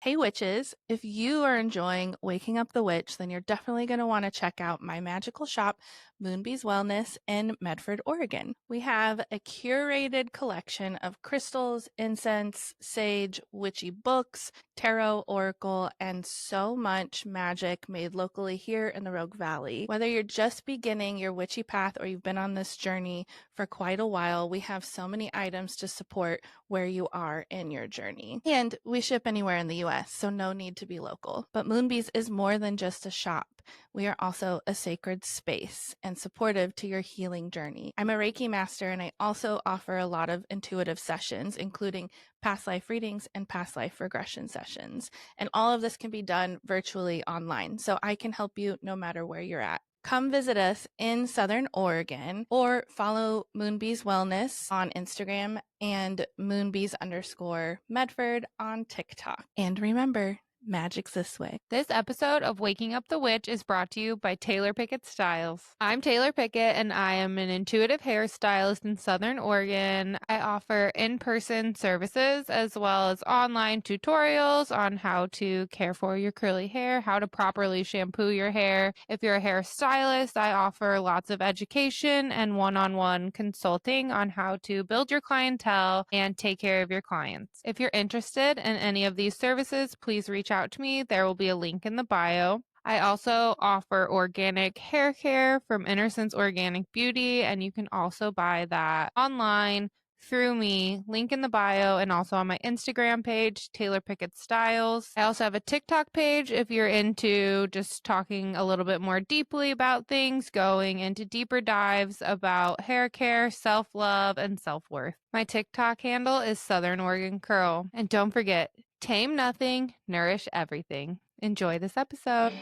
Hey witches, if you are enjoying Waking Up the Witch, then you're definitely going to want to check out my magical shop, Moonbee's Wellness in Medford, Oregon. We have a curated collection of crystals, incense, sage, witchy books, tarot, oracle, and so much magic made locally here in the Rogue Valley. Whether you're just beginning your witchy path or you've been on this journey for quite a while, we have so many items to support where you are in your journey. And we ship anywhere in the US, so no need to be local. But Moonbees is more than just a shop. We are also a sacred space and supportive to your healing journey. I'm a Reiki master, and I also offer a lot of intuitive sessions, including past life readings and past life regression sessions. And all of this can be done virtually online, so I can help you no matter where you're at. Come visit us in Southern Oregon or follow Moonbees Wellness on Instagram and Moonbees_Medford on TikTok. And remember, magic's this way. This episode of Waking Up the Witch is brought to you by Taylar Pickett Styles. I'm Taylar Pickett, and I am an intuitive hairstylist in Southern Oregon. I offer in-person services as well as online tutorials on how to care for your curly hair, how to properly shampoo your hair. If you're a hairstylist, I offer lots of education and one-on-one consulting on how to build your clientele and take care of your clients. If you're interested in any of these services, please reach out to me. There will be a link in the bio. I also offer organic hair care from Innocence Organic Beauty, and you can also buy that online through me, link in the bio, and also on my Instagram page, Taylar Pickett Styles. I also have a TikTok page if you're into just talking a little bit more deeply about things, going into deeper dives about hair care, self-love, and self-worth. My TikTok handle is Southern Oregon Curl. And don't forget, tame nothing, nourish everything. Enjoy this episode.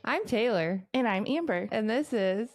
I'm Taylar. And I'm Amber. And this is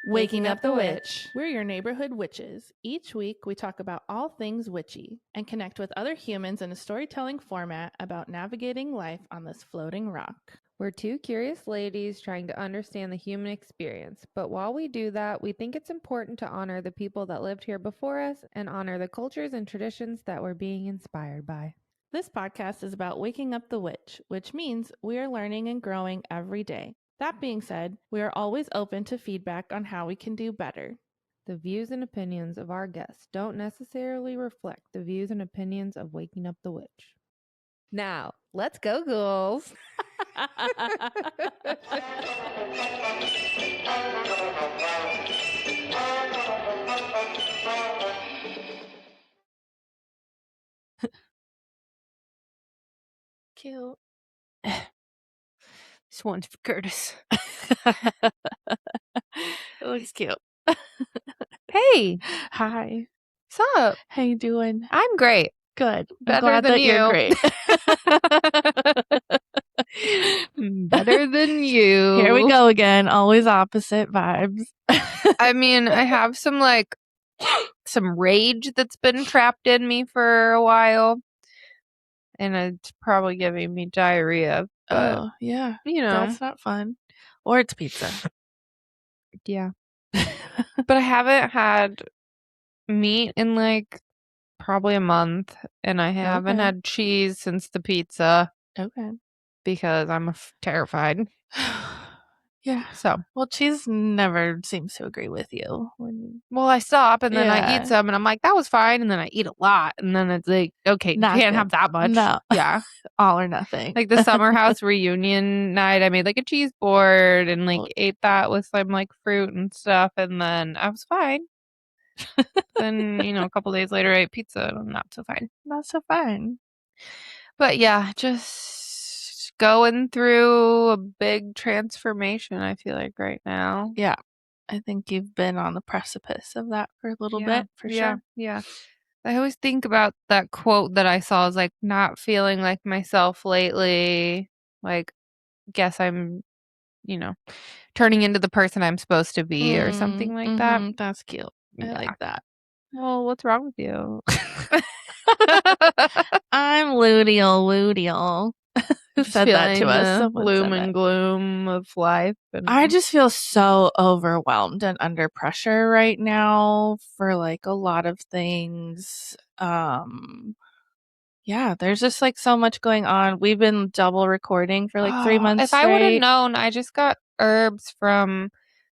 Waking Up the Witch. We're your neighborhood witches. Each week, we talk about all things witchy and connect with other humans in a storytelling format about navigating life on this floating rock. We're two curious ladies trying to understand the human experience. But while we do that, we think it's important to honor the people that lived here before us and honor the cultures and traditions that we're being inspired by. This podcast is about waking up the witch, which means we are learning and growing every day. That being said, we are always open to feedback on how we can do better. The views and opinions of our guests don't necessarily reflect the views and opinions of Waking Up the Witch. Now, let's go, ghouls. Cute. This one's for Curtis. It looks cute. Hey. Hi. What's up? How you doing? I'm great. Good. Better I'm glad than that you. you're great. Better than you. Here we go again. Always opposite vibes. I mean, I have some rage that's been trapped in me for a while. And it's probably giving me diarrhea. But, oh, yeah. you know. That's not fun. Or it's pizza. Yeah. But I haven't had meat in probably a month. And I haven't had cheese since the pizza. Okay. Because I'm terrified. Yeah. So. Well, cheese never seems to agree with you. Well, I stop and then I eat some and I'm like, that was fine. And then I eat a lot. And then it's like, okay, not you can't good. have that much. No. Yeah. All or nothing. Like the summer house reunion night, I made a cheese board and ate that with some fruit and stuff. And then I was fine. Then, a couple days later I ate pizza and I'm not so fine. Not so fine. But yeah, just going through a big transformation, I feel like right now. Yeah. I think you've been on the precipice of that for a little bit, for sure. Yeah. I always think about that quote that I saw is not feeling like myself lately. Guess I'm turning into the person I'm supposed to be or something like that. That's cute. I Yeah. like that. Well, what's wrong with you? I'm luteal. Who Just said that to feeling us? the Someone gloom said and that. gloom of life. I And just feel so overwhelmed and under pressure right now for like a lot of things. Yeah, there's just like so much going on. We've been double recording for like 3 months if I would have straight. known, I just got herbs from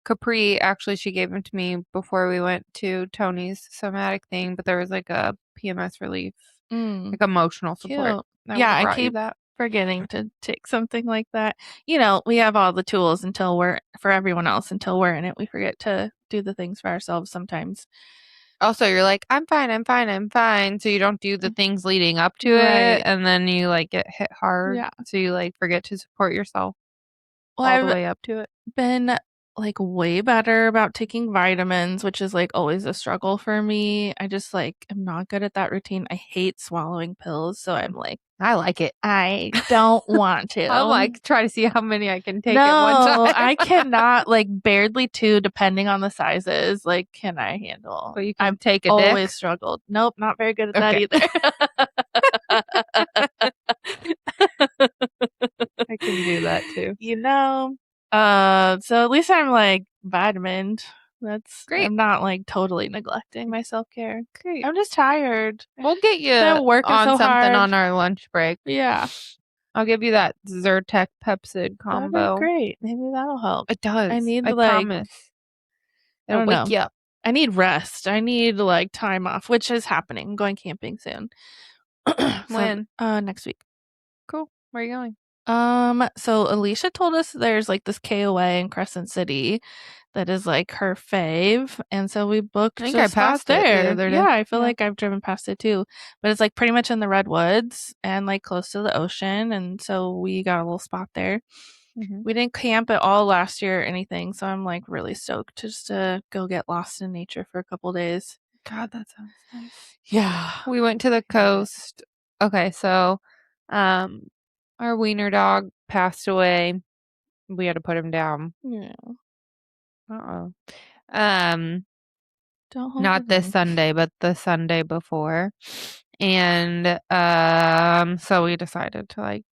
Capri. Actually, she gave them to me before we went to Tony's somatic thing, but there was like a PMS relief, Mm, like emotional support. cute. I would Yeah, have I brought you keep that. forgetting to take something like that. We have all the tools until we're for everyone else until we're in it. We forget to do the things for ourselves sometimes. Also, you're like, I'm fine, I'm fine, I'm fine. So you don't do the things leading up to it, Right. and then you like get hit hard. Yeah. So you like forget to support yourself Well, all the I've way up to it. been like way better about taking vitamins, which is like always a struggle for me. I just like am not good at that routine. I hate swallowing pills, so I'm like, I like it. I don't want to. I'm like try to see how many I can take at one No, time. I cannot, like barely two, depending on the sizes. Like, can I handle? But you can I've take a always dick. struggled. Nope, not very good at that Okay. either. I can do that too. So at least I'm like vitamined. Great. I'm not like totally neglecting my self care. Great. I'm just tired. We'll get you Been working on so something hard. on our lunch break. Yeah, I'll give you that Zyrtec Pepsid that'd be combo. great. Maybe that'll help. It does. I need I like promise. I It'll don't wake know. you up. I need rest. I need like time off, which is happening. I'm going camping soon. When? Next week. Cool. Where are you going? So Alicia told us there's like this KOA in Crescent City that is like her fave, and so we booked I think a I spot passed it the there. other day. Yeah, I feel Yeah. like I've driven past it too, but it's like pretty much in the redwoods and like close to the ocean, and so we got a little spot there. Mhm. We didn't camp at all last year or anything, so I'm like really stoked just to go get lost in nature for a couple days. God, that sounds nice. Yeah. We went to the coast. Okay, so our wiener dog passed away. We had to put him down. Yeah. Uh-oh. Don't hold Not it this in. Sunday, but the Sunday before. And so we decided to like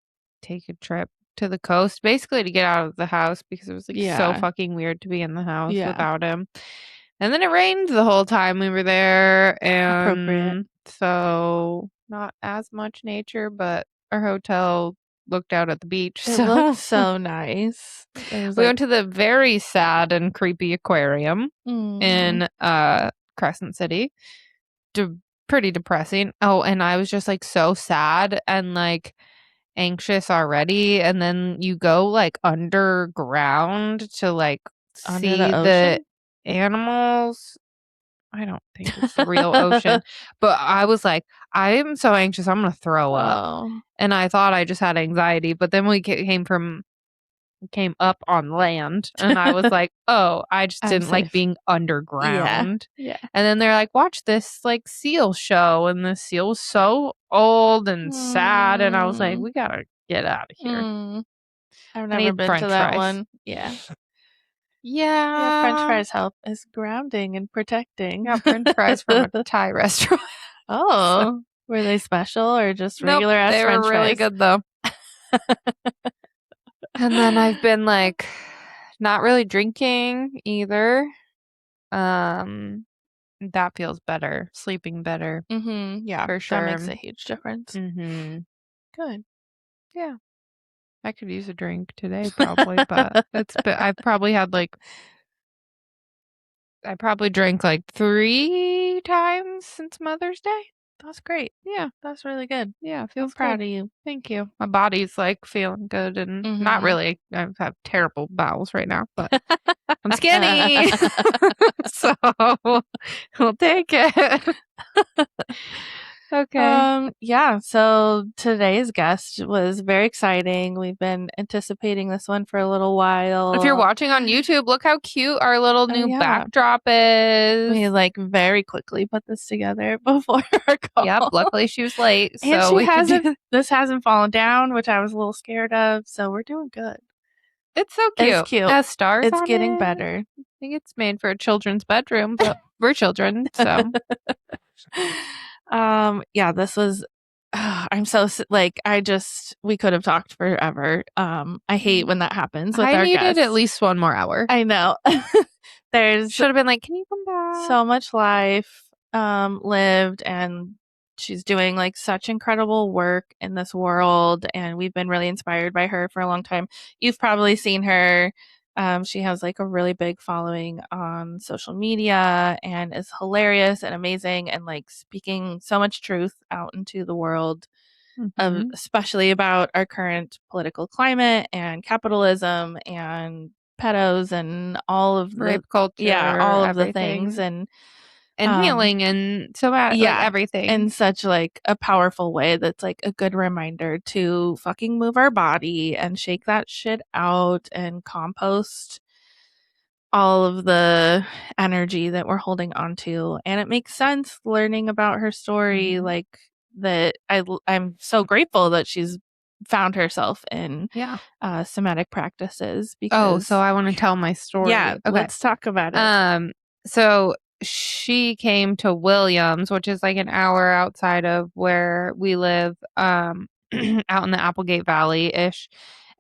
take a trip to the coast, basically to get out of the house because it was like so Yeah. fucking weird to be in the house Yeah. without him. And then it rained the whole time we were there, Appropriate. and so not as much nature, but our hotel looked out at the beach. It So looked so nice. It was we like, went to the very sad and creepy aquarium in Crescent City. Pretty depressing. Oh, and I was just like so sad and like anxious already. And then you go like underground to like under see the the ocean. animals. I don't think it's the real ocean, but I was like, I am so anxious. I'm going to throw up. Oh, And I thought I just had anxiety, but then we came up on land and I was like, oh, I just I'm didn't like safe. being underground. Yeah. And then they're like, watch this like seal show. And the seal was so old and sad. And I was like, we gotta get out of here. I've I never need been to French that fries. one. Yeah. Yeah. French fries help is grounding and protecting. Yeah, French fries from a Thai restaurant. Oh, were they special or just Nope, regular ass they were French really fries? good though. And then I've been like not really drinking either. That feels better. Sleeping better. Yeah, For that makes sure. a huge difference. Good. Yeah. I could use a drink today probably, but I've probably had like I probably drank like 3 times since Mother's Day. That's great. Yeah. That's really good. Yeah, I'm feels proud good. of you. Thank you. My body's like feeling good and not really. I have terrible bowels right now, but I'm skinny. So we'll take it. Okay. Yeah, so today's guest was very exciting. We've been anticipating this one for a little while. If you're watching on YouTube, look how cute our little new backdrop is. We like very quickly put this together before our call. Yep, luckily she was late, And so this hasn't fallen down, which I was a little scared of, so we're doing good. It's so cute. It's cute. Has stars It's on getting it. better. I think it's made for a children's bedroom, but we're children, so. Yeah, this was I'm so like we could have talked forever. I hate when that happens with I our needed guests. at least 1 more hour. I know. There's Should have been like, "Can you come back?" so much life lived, and she's doing like such incredible work in this world, and we've been really inspired by her for a long time. You've probably seen her. She has like a really big following on social media and is hilarious and amazing and like speaking so much truth out into the world of especially about our current political climate and capitalism and pedos and all of the Rape culture, all of the everything. things and healing and so like everything. in such like a powerful way that's like a good reminder to fucking move our body and shake that shit out and compost all of the energy that we're holding on to. And it makes sense learning about her story like that. I'm so grateful that she's found herself in Semitic practices because so I want to tell my story. Yeah, okay. Let's talk about it. So she came to Williams, which is like an hour outside of where we live, out in the Applegate Valley-ish.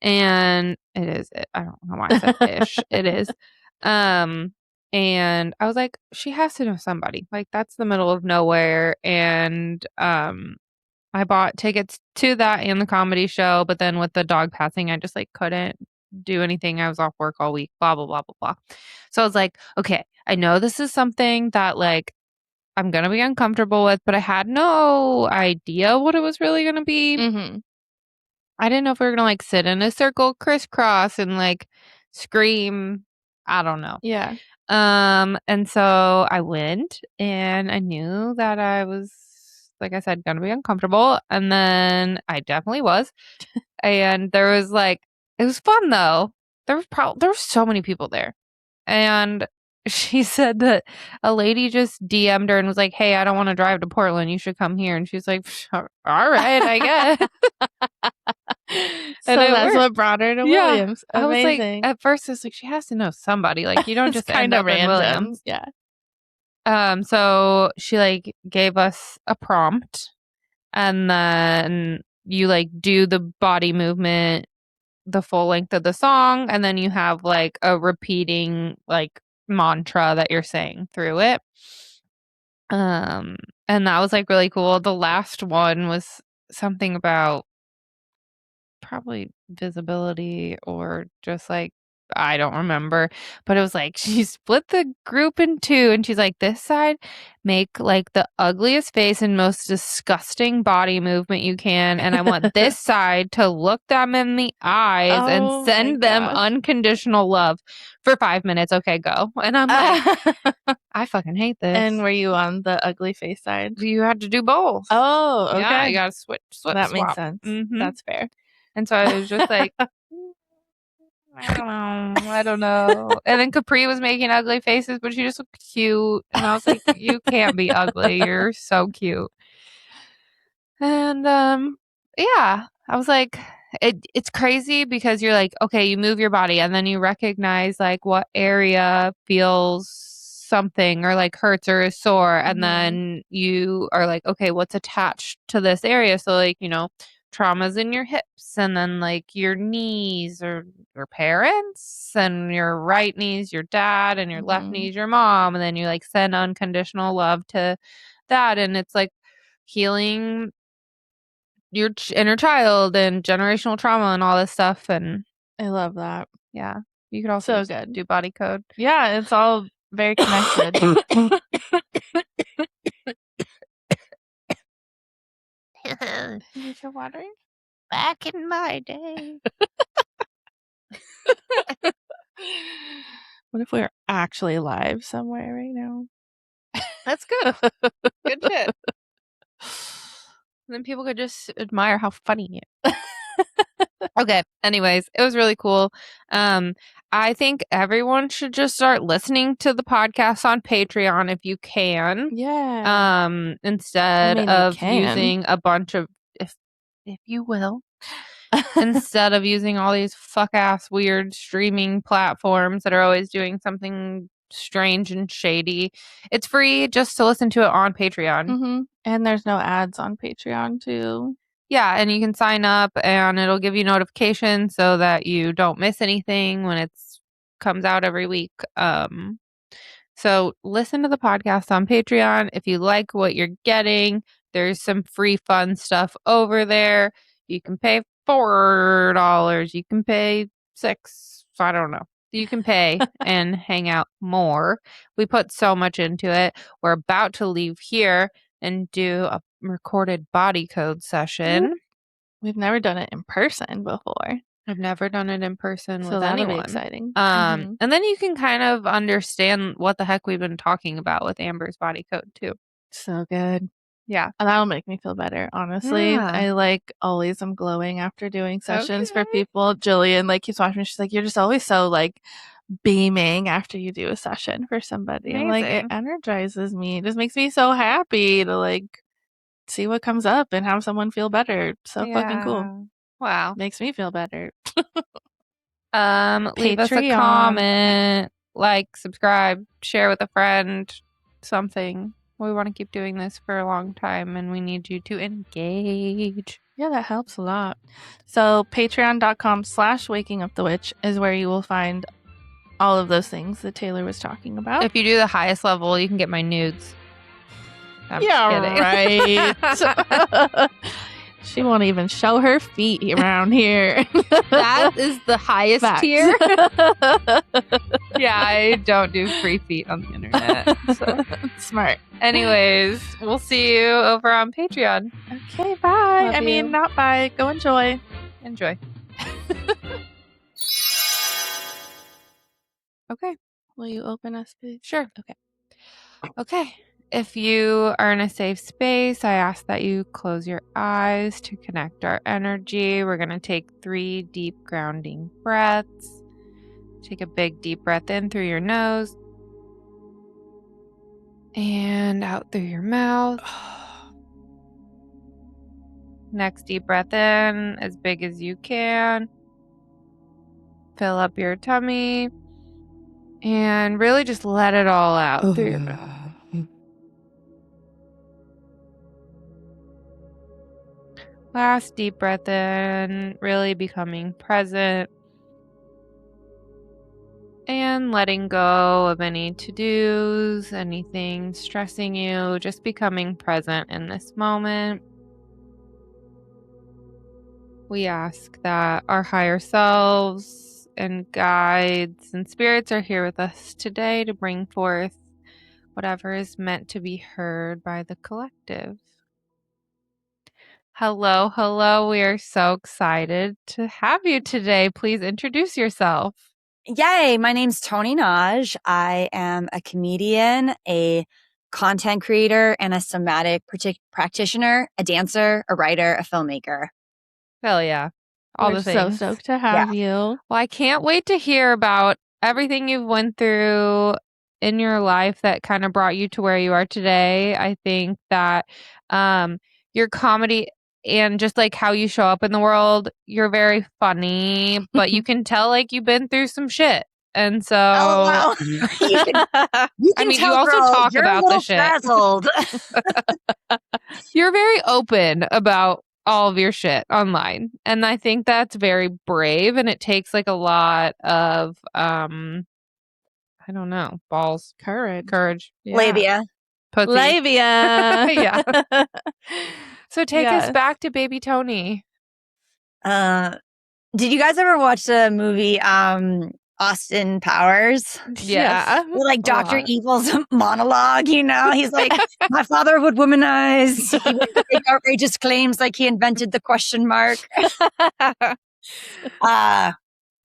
And it is, I don't know why I said ish. It is. And I was like, she has to know somebody. Like, that's the middle of nowhere. And I bought tickets to that and the comedy show, but then with the dog passing, I just like couldn't do anything. I was off work all week, blah, blah, blah, blah, blah. So I was like, okay, I know this is something that like I'm going to be uncomfortable with, but I had no idea what it was really going to be. I didn't know if we were going to like sit in a circle crisscross and like scream. I don't know. Yeah. And so I went and I knew that I was, like I said, gonna be uncomfortable. And then I definitely was. And there was like, it was fun though. There were so many people there. And she said that a lady just DM'd her and was like, "Hey, I don't want to drive to Portland. You should come here." And she's like, "All right, I guess." So that's what brought her to Williams. Amazing. I was like, at first, I was like, she has to know somebody. Like, you don't just end up in Williams. Yeah. So she like gave us a prompt, and then you like do the body movement the full length of the song, and then you have like a repeating like mantra that you're saying through it. And that was like really cool. The last one was something about probably visibility or just like I don't remember, but it was like she split the group in two and she's like, this side make like the ugliest face and most disgusting body movement you can, and I want this side to look them in the eyes and send them unconditional love for 5 minutes. Okay, go. And I'm like, I fucking hate this. And were you on the ugly face side? You had to do both. Oh, okay. Yeah, you gotta switch that swap. Makes sense. That's fair. And so I was just like, I don't know. And then Capri was making ugly faces, but she just looked cute. And I was like, you can't be ugly. You're so cute. And yeah, I was like, it's crazy because you're like, okay, you move your body and then you recognize like what area feels something or like hurts or is sore. And then you are like, okay, what's attached to this area? So like, you know, traumas in your hips and then like your knees or your parents and your right knees, your dad, and your left knees, your mom. And then you like send unconditional love to that. And it's like healing your inner child and generational trauma and all this stuff. And I love that. Yeah. You could also do body code. Yeah, it's all very connected. Is your watering? Back in my day. What if we were actually live somewhere right now? That's good. Good shit. And then people could just admire how funny you are. Okay. Anyways, it was really cool. I think everyone should just start listening to the podcast on Patreon if you can. Yeah. Instead of using a bunch of, if you will, instead of using all these fuck-ass weird streaming platforms that are always doing something strange and shady. It's free just to listen to it on Patreon. Mm-hmm. And there's no ads on Patreon, too. Yeah, and you can sign up and it'll give you notifications so that you don't miss anything when it comes out every week. So listen to the podcast on Patreon. If you like what you're getting, there's some free fun stuff over there. You can pay $4. You can pay $6. I don't know. You can pay and hang out more. We put so much into it. We're about to leave here and do a recorded body code session. We've never done it in person before. I've never done it in person So with that'll anyone. be exciting. And then you can kind of understand what the heck we've been talking about with Amber's body code too. So good. Yeah. And that'll make me feel better, honestly. Yeah. I always am glowing after doing sessions for Okay. people. Jillian keeps watching me. She's like, you're just always so beaming after you do a session for somebody. I'm like, it Amazing. energizes me. It just makes me so happy to see what comes up and have someone feel better. So fucking cool. Wow. Makes me feel better. Leave us a Patreon. comment, subscribe, share with a friend, something. We want to keep doing this for a long time and we need you to engage. Yeah, that helps a lot. So patreon.com/wakingupthewitch is where you will find all of those things that Taylar was talking about. If you do the highest level, you can get my nudes. I'm right. She won't even show her feet around here. That is the highest Facts. tier. Yeah, I don't do free feet on the internet. So. Smart. Anyways, we'll see you over on Patreon. Okay, bye. Love I mean, you. not bye. Go enjoy. Enjoy. Okay. Will you open us, please? Sure. Okay. Okay. If you are in a safe space, I ask that you close your eyes to connect our energy. We're going to take 3 deep grounding breaths. Take a big deep breath in through your nose and out through your mouth. Next deep breath in as big as you can. Fill up your tummy and really just let it all out through your mouth. Last deep breath in, really becoming present and letting go of any to-dos, anything stressing you, just becoming present in this moment. We ask that our higher selves and guides and spirits are here with us today to bring forth whatever is meant to be heard by the collective. Hello, hello. We are so excited to have you today. Please introduce yourself. Yay. My name's Toni Nagy. I am a comedian, a content creator, and a somatic practitioner, a dancer, a writer, a filmmaker. Hell yeah. All We're the things. so stoked to have you. Well, I can't wait to hear about everything you've went through in your life that kind of brought you to where you are today. I think that your comedy and just how you show up in the world, you're very funny, but you can tell you've been through some shit. And so Oh, wow. You can I mean, tell, you also girl, talk you're about a little the shit. frazzled. You're very open about all of your shit online. And I think that's very brave and it takes a lot of I don't know, balls. Courage. Yeah. Labia. Pussy. Labia. Yeah. So take us Yes. back to baby Toni. Did you guys ever watch the movie Austin Powers? Yeah. Where, Dr. Evil's monologue, he's like, my father would womanize. He would make outrageous claims like he invented the question mark.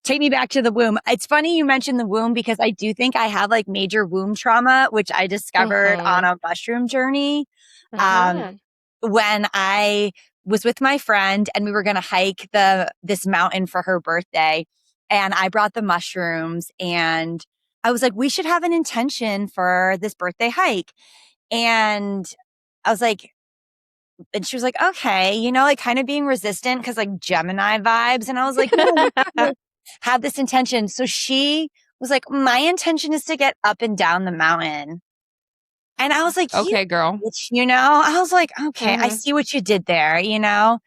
Take me back to the womb. It's funny you mentioned the womb because I do think I have major womb trauma, which I discovered on a mushroom journey. When I was with my friend and we were going to hike this mountain for her birthday, and I brought the mushrooms and I was like, we should have an intention for this birthday hike. And I was like, and she was like, okay, you know, like kind of being resistant because like Gemini vibes. And I was like, no, you can't have this intention. So she was like, my intention is to get up and down the mountain. And I was like, okay, girl. you know, I was like, okay, I see what you did there, you know?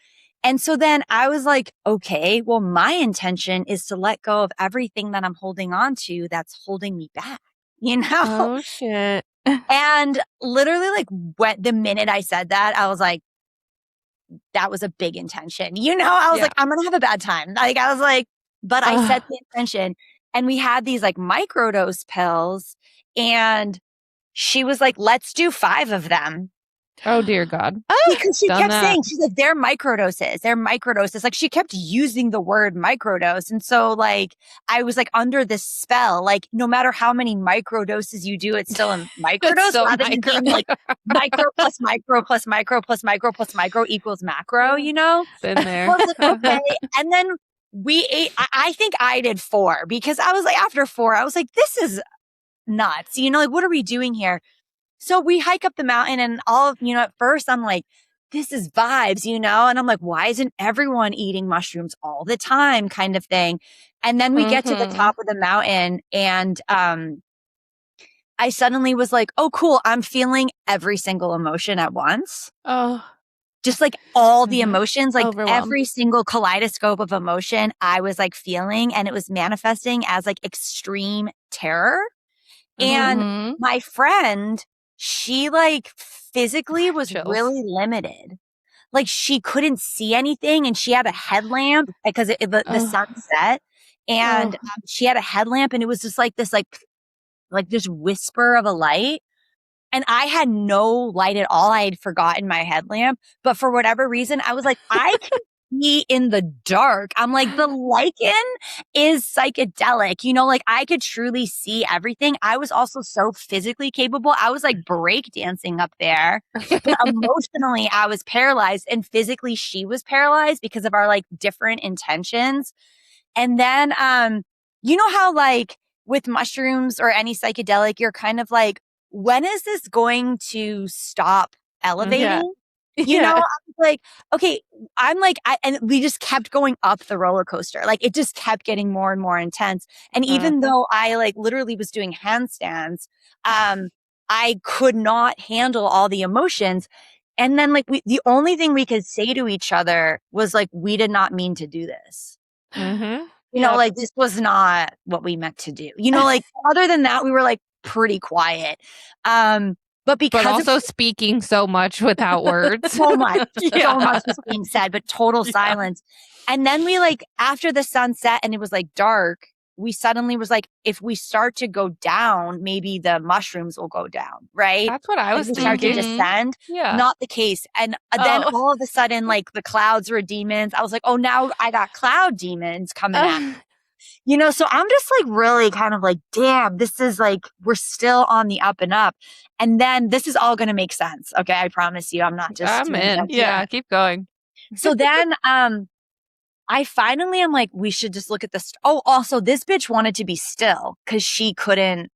And so then I was like, okay, well, my intention is to let go of everything that I'm holding on to that's holding me back, you know? Oh, shit. And literally, like, the minute I said that, I was like, that was a big intention. You know, I was like, I'm going to have a bad time. Like, I was like, but I set the intention. And we had these like microdose pills. And she was like, let's do 5 of them. Oh, dear God. Because she kept saying, she's like, they're microdoses. They're microdoses. Like she kept using the word microdose. And so like, I was like under this spell, like no matter how many microdoses you do, it's still a microdose rather than being like micro plus micro plus micro plus micro plus micro equals macro, you know? Been there. I was like, okay. And then we ate, I think I did 4 because I was like, after 4, I was like, this is nuts. You know, like, what are we doing here? So we hike up the mountain and you know, at first I'm like, this is vibes, you know? And I'm like, why isn't everyone eating mushrooms all the time kind of thing? And then we get to the top of the mountain and, I suddenly was like, oh, cool. I'm feeling every single emotion at once. Oh, just like all the emotions, like overwhelmed. every single kaleidoscope of emotion I was like feeling, and it was manifesting as like extreme terror. And my friend, she like physically was really limited. Like she couldn't see anything and she had a headlamp because the sun set and she had a headlamp and it was just like this, like this whisper of a light. And I had no light at all. I had forgotten my headlamp, but for whatever reason, I was like, I can see in the dark. I'm like, the lichen is psychedelic. You know, like I could truly see everything. I was also so physically capable. I was like breakdancing up there, but emotionally I was paralyzed and physically she was paralyzed because of our like different intentions. And then, you know how like with mushrooms or any psychedelic, you're kind of like, when is this going to stop elevating? You know, I was like, okay, I'm like, and we just kept going up the roller coaster. Like it just kept getting more and more intense. And even though I like literally was doing handstands, I could not handle all the emotions. And then like the only thing we could say to each other was like, we did not mean to do this. You know, like this was not what we meant to do. You know, like other than that, we were like pretty quiet. But also speaking so much without words. So much was being said, but total silence. And then we like, after the sun set and it was like dark, we suddenly was like, if we start to go down, maybe the mushrooms will go down, right? That's what I was thinking. Start to descend. Yeah. Not the case. And then all of a sudden, like the clouds were demons. I was like, oh, now I got cloud demons coming at me. You know, so I'm just like really kind of like, damn, this is like, we're still on the up and up. And then this is all going to make sense. Okay. I promise you, I'm not just. I'm in. Yeah. Keep going. So then, I finally am like, we should just look at this. Oh, also this bitch wanted to be still because she couldn't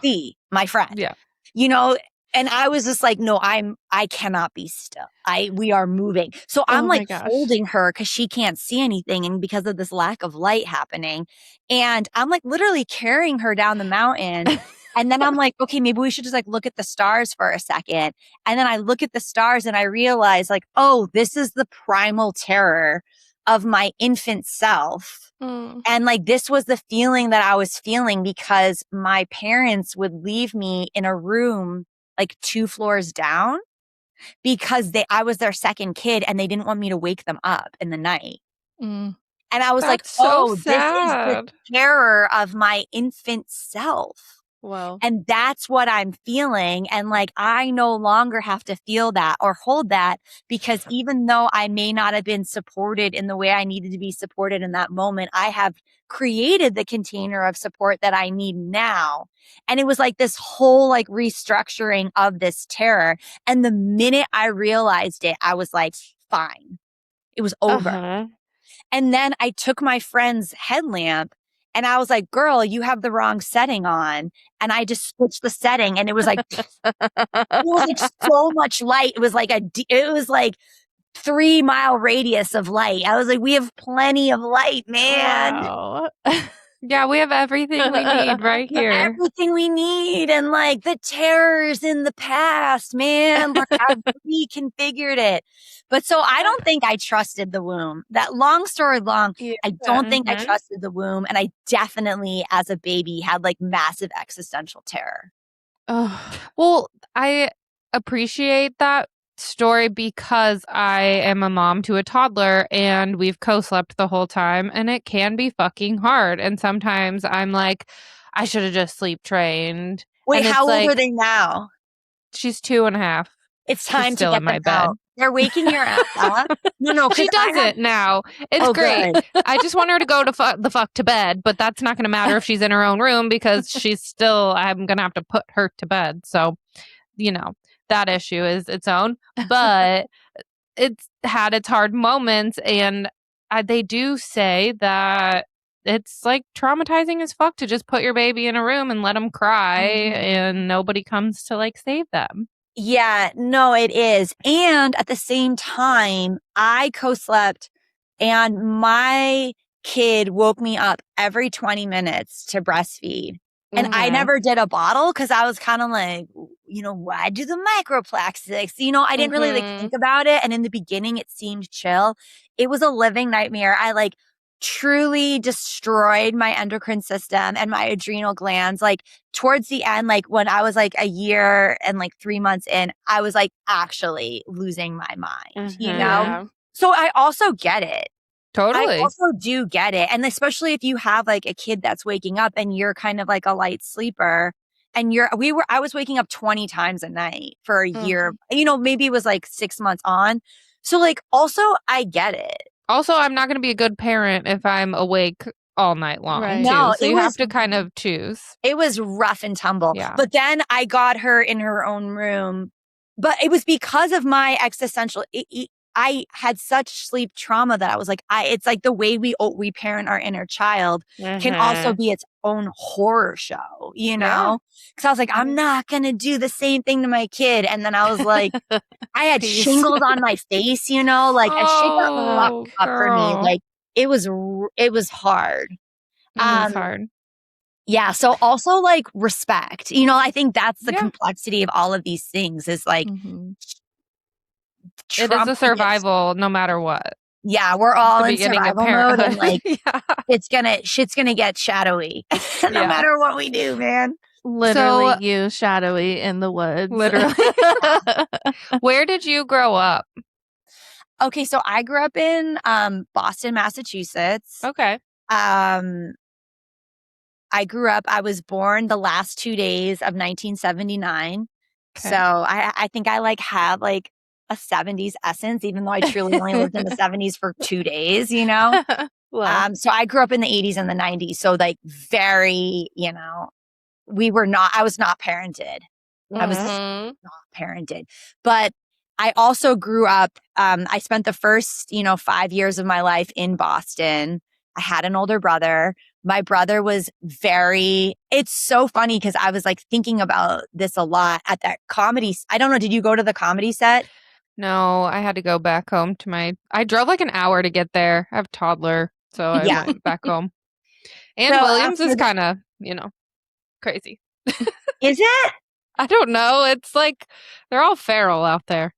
see my friend. Yeah. You know, and I was just like, no, I cannot be still. We are moving. So I'm like holding her because she can't see anything. And because of this lack of light happening. And I'm like literally carrying her down the mountain. And then I'm like, okay, maybe we should just like look at the stars for a second. And then I look at the stars and I realize like, oh, this is the primal terror of my infant self. And like, this was the feeling that I was feeling because my parents would leave me in a room like 2 floors down because I was their second kid and they didn't want me to wake them up in the night. And I was like, oh, this is the terror of my infant self. Wow. And that's what I'm feeling. And like, I no longer have to feel that or hold that because even though I may not have been supported in the way I needed to be supported in that moment, I have created the container of support that I need now. And it was like this whole like restructuring of this terror. And the minute I realized it, I was like, fine, it was over. And then I took my friend's headlamp And I was like, girl, you have the wrong setting on. And I just switched the setting and it was like, so much light. It was like 3-mile radius of light. I was like, we have plenty of light, man. Wow. Yeah, we have everything we need right here. Everything we need. And like the terrors in the past, man, like I reconfigured it. But so I don't think I trusted the womb. That long story long, Yeah. I don't think I trusted the womb. And I definitely, as a baby, had like massive existential terror. Oh. Well, I appreciate that story because I am a mom to a toddler and we've co-slept the whole time and it can be fucking hard. And sometimes I'm like, I should have just sleep trained. Wait, and how old are they now? She's 2.5. It's time She's still to get in my them bed. out. They're waking your ass up. No, She does it now. It's great. Good. I just want her to go to the fuck to bed, but that's not going to matter if she's in her own room because I'm going to have to put her to bed. So, that issue is its own, but it's had its hard moments. And they do say that it's like traumatizing as fuck to just put your baby in a room and let them cry and nobody comes to like save them. Yeah, no, it is. And at the same time, I co-slept and my kid woke me up every 20 minutes to breastfeed. And I never did a bottle because I was kind of like, why do the microplastics? I didn't really like think about it. And in the beginning, it seemed chill. It was a living nightmare. I like truly destroyed my endocrine system and my adrenal glands. Like towards the end, like when I was like a year and like 3 months in, I was like actually losing my mind, Yeah. So I also get it. Totally. I also do get it. And especially if you have like a kid that's waking up and you're kind of like a light sleeper and I was waking up 20 times a night for a year, maybe it was like 6 months on. So like also I get it. Also, I'm not going to be a good parent if I'm awake all night long, Right. too. No, so you have to kind of choose. It was rough and tumble. Yeah. But then I got her in her own room. But it was because of my existential... I had such sleep trauma that I was like, it's like the way we parent our inner child can also be its own horror show, Because I was like, I'm not going to do the same thing to my kid. And then I was like, I had shingles on my face, like, and shit got fucked up for me. Like, it was hard. It was hard. Yeah. So also like respect, I think that's the complexity of all of these things is like, it is a survival no matter what. Yeah, we're all in survival mode and like shit's gonna get shadowy no matter what we do, man. Literally you shadowy in the woods. Literally. Where did you grow up? Okay, so I grew up in Boston, Massachusetts. Okay. I was born the last 2 days of 1979. Okay. So I think I like have like a 70s essence, even though I truly only lived in the 70s for 2 days, Wow. So I grew up in the 80s and the 90s. So like very, I was not parented. I was not parented. But I also grew up, I spent the first, 5 years of my life in Boston. I had an older brother. My brother was it's so funny because I was like thinking about this a lot at that comedy. I don't know. Did you go to the comedy set? No, I had to go back home I drove like an hour to get there. I have a toddler, so I went back home. And so Williams is kind of, crazy. Is it? I don't know. It's like they're all feral out there.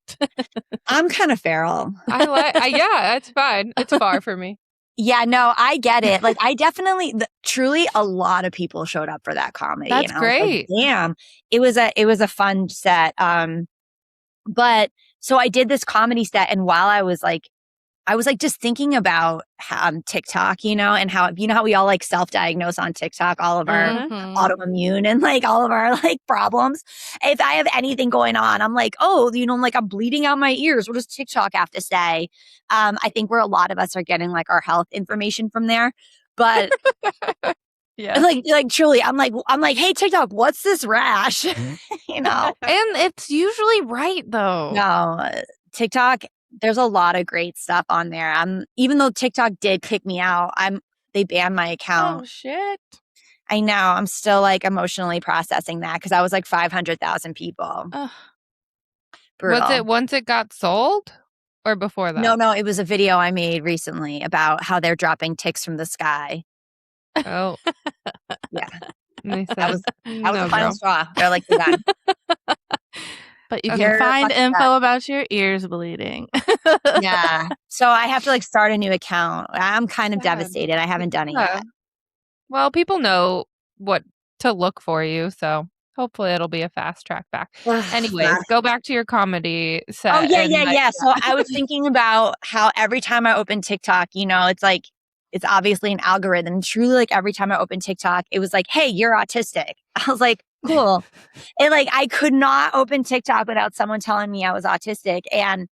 I'm kind of feral. Yeah, it's fine. It's far for me. Yeah, no, I get it. Like I definitely, truly a lot of people showed up for that comedy. That's great. Like, damn. It was a fun set. But so I did this comedy set and while I was like just thinking about TikTok, and how, how we all like self-diagnose on TikTok, all of our autoimmune and like all of our like problems. If I have anything going on, I'm like, oh, like I'm bleeding out my ears. What does TikTok have to say? I think where a lot of us are getting like our health information from there. But yeah, like truly, I'm like, hey, TikTok, what's this rash? And it's usually right though. No, TikTok, there's a lot of great stuff on there. Even though TikTok did kick me out, They banned my account. Oh, shit. I know. I'm still like emotionally processing that because I was like 500,000 people. Ugh. Brutal. Was it once it got sold or before that? No, it was a video I made recently about how they're dropping ticks from the sky. Oh. Yeah. They That said, was no, the final girl. straw. They're like, you're done. But you can You're find fucking info done. about your ears bleeding. Yeah. So I have to like start a new account. I'm kind of Sad. devastated. I haven't done it Yeah. yet. Well, people know what to look for you, so hopefully it'll be a fast track back. Anyways, go back to your comedy set. Oh, yeah, and, yeah, like, yeah. So I was thinking about how every time I open TikTok, you know, it's like, it's obviously an algorithm. Truly, like every time I open TikTok, it was like, hey, you're autistic. I was like, cool. And like, I could not open TikTok without someone telling me I was autistic. And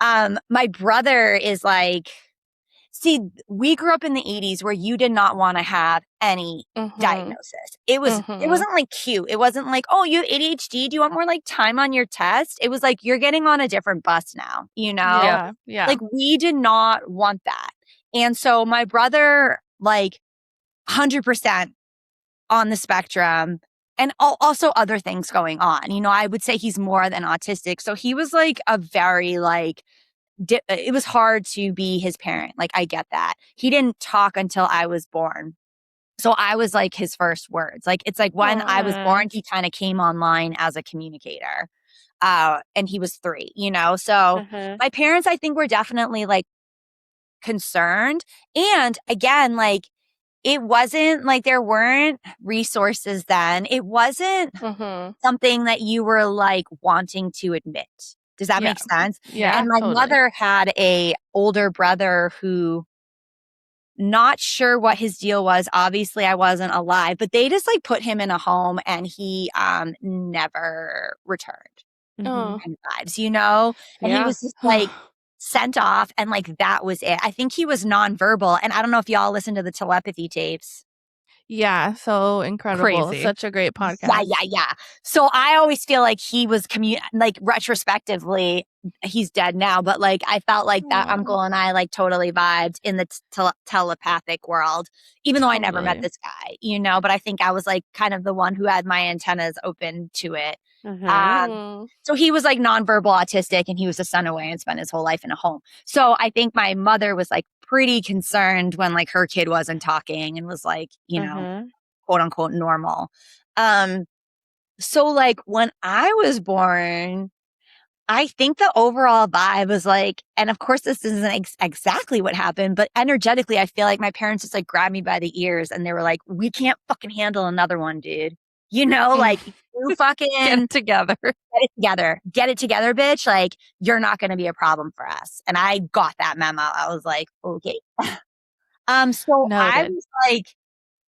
my brother is like, see, we grew up in the 80s where you did not want to have any diagnosis. It wasn't like cute. It wasn't like, oh, you have ADHD. Do you want more like time on your test? It was like, you're getting on a different bus now, you know? Yeah. Like we did not want that. And so my brother, like 100% on the spectrum and also other things going on. You know, I would say he's more than autistic. So he was like a very like, it was hard to be his parent. Like, I get that. He didn't talk until I was born. So I was like his first words. Like, it's like when I was born, he kind of came online as a communicator. And he was 3, you know? So my parents, I think, were definitely like concerned. And again, like, it wasn't like there weren't resources then. It wasn't something that you were like wanting to admit. Does that make sense? Yeah. And my totally. mother had a older brother who not sure what his deal was. Obviously, I wasn't alive, but they just like put him in a home and he never returned Oh. kind of vibes, you know? And he was just like sent off and like that was it. I think he was nonverbal. And I don't know if y'all listen to the telepathy tapes. Yeah, so incredible. Crazy. Such a great podcast. Yeah. So I always feel like he was like retrospectively, he's dead now, but like I felt like that uncle and I like totally vibed in the telepathic world, even though I never met this guy, you know, but I think I was like kind of the one who had my antennas open to it. So he was like nonverbal autistic and he was a son away and spent his whole life in a home. So I think my mother was like pretty concerned when like her kid wasn't talking and was like, you know, quote unquote normal. So like when I was born, I think the overall vibe was like, and of course this isn't exactly what happened, but energetically, I feel like my parents just like grabbed me by the ears and they were like, we can't fucking handle another one, dude. You know, like you fucking Get it together. Get it together, bitch. Like you're not going to be a problem for us. And I got that memo. I was like, okay. So Noted. I was like,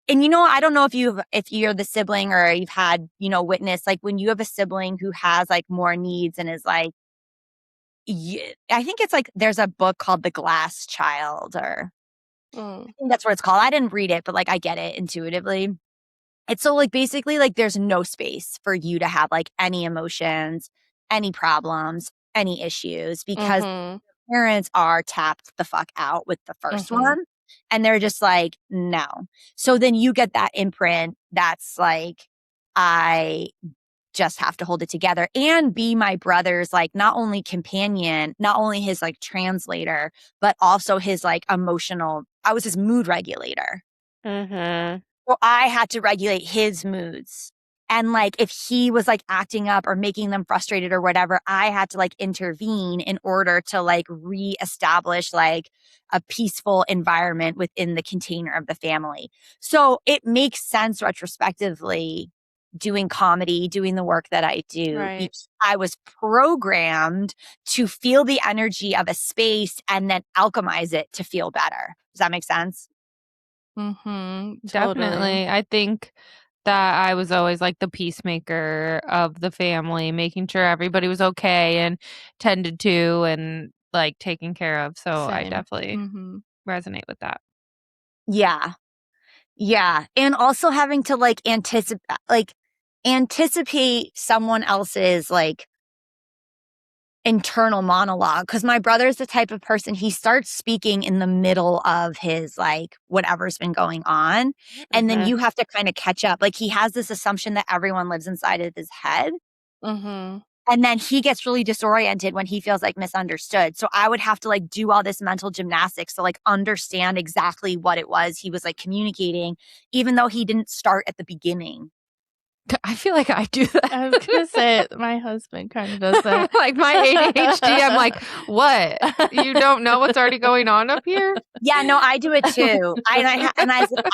and you know, I don't know if you're the sibling or you've had, you know, witness, like when you have a sibling who has like more needs and is like, I think it's like, there's a book called The Glass Child or I think that's what it's called. I didn't read it, but like, I get it intuitively. It's so like, basically like there's no space for you to have like any emotions, any problems, any issues because parents are tapped the fuck out with the first one. And they're just like, no. So then you get that imprint that's like, I just have to hold it together and be my brother's like not only companion, not only his like translator, but also his like emotional, I was his mood regulator. So I had to regulate his moods. And like if he was like acting up or making them frustrated or whatever, I had to like intervene in order to like reestablish like a peaceful environment within the container of the family. So it makes sense retrospectively doing comedy, doing the work that I do. Right. Because I was programmed to feel the energy of a space and then alchemize it to feel better. Does that make sense? Totally. Definitely. I think that I was always like the peacemaker of the family, making sure everybody was okay and tended to and like taken care of. So I Same. definitely resonate with that. Yeah. Yeah. And also having to like anticipate someone else's like internal monologue, because my brother's the type of person, he starts speaking in the middle of his like whatever's been going on, and then you have to kind of catch up. Like, he has this assumption that everyone lives inside of his head, and then he gets really disoriented when he feels like misunderstood. So I would have to like do all this mental gymnastics to like understand exactly what it was he was like communicating, even though he didn't start at the beginning. I feel like I do that. I was gonna say my husband kind of does that. Like my ADHD, I'm like, what? You don't know what's already going on up here? Yeah, no, I do it too. I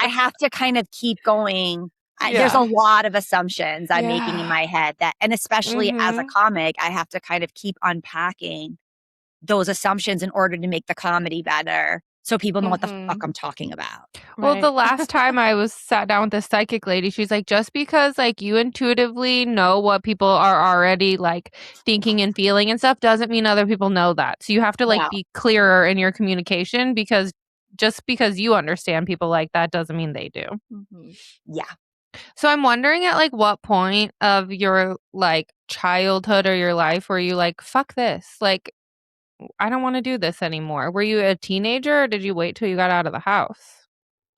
have to kind of keep going. There's a lot of assumptions I'm making in my head and especially as a comic, I have to kind of keep unpacking those assumptions in order to make the comedy better, so people know what the fuck I'm talking about. Well, the last time I was sat down with this psychic lady, she's like, just because like you intuitively know what people are already like thinking and feeling and stuff doesn't mean other people know that. So you have to like be clearer in your communication, because just because you understand people like that doesn't mean they do. Yeah. So I'm wondering at like what point of your like childhood or your life were you like, fuck this, like I don't want to do this anymore? Were you a teenager or did you wait till you got out of the house?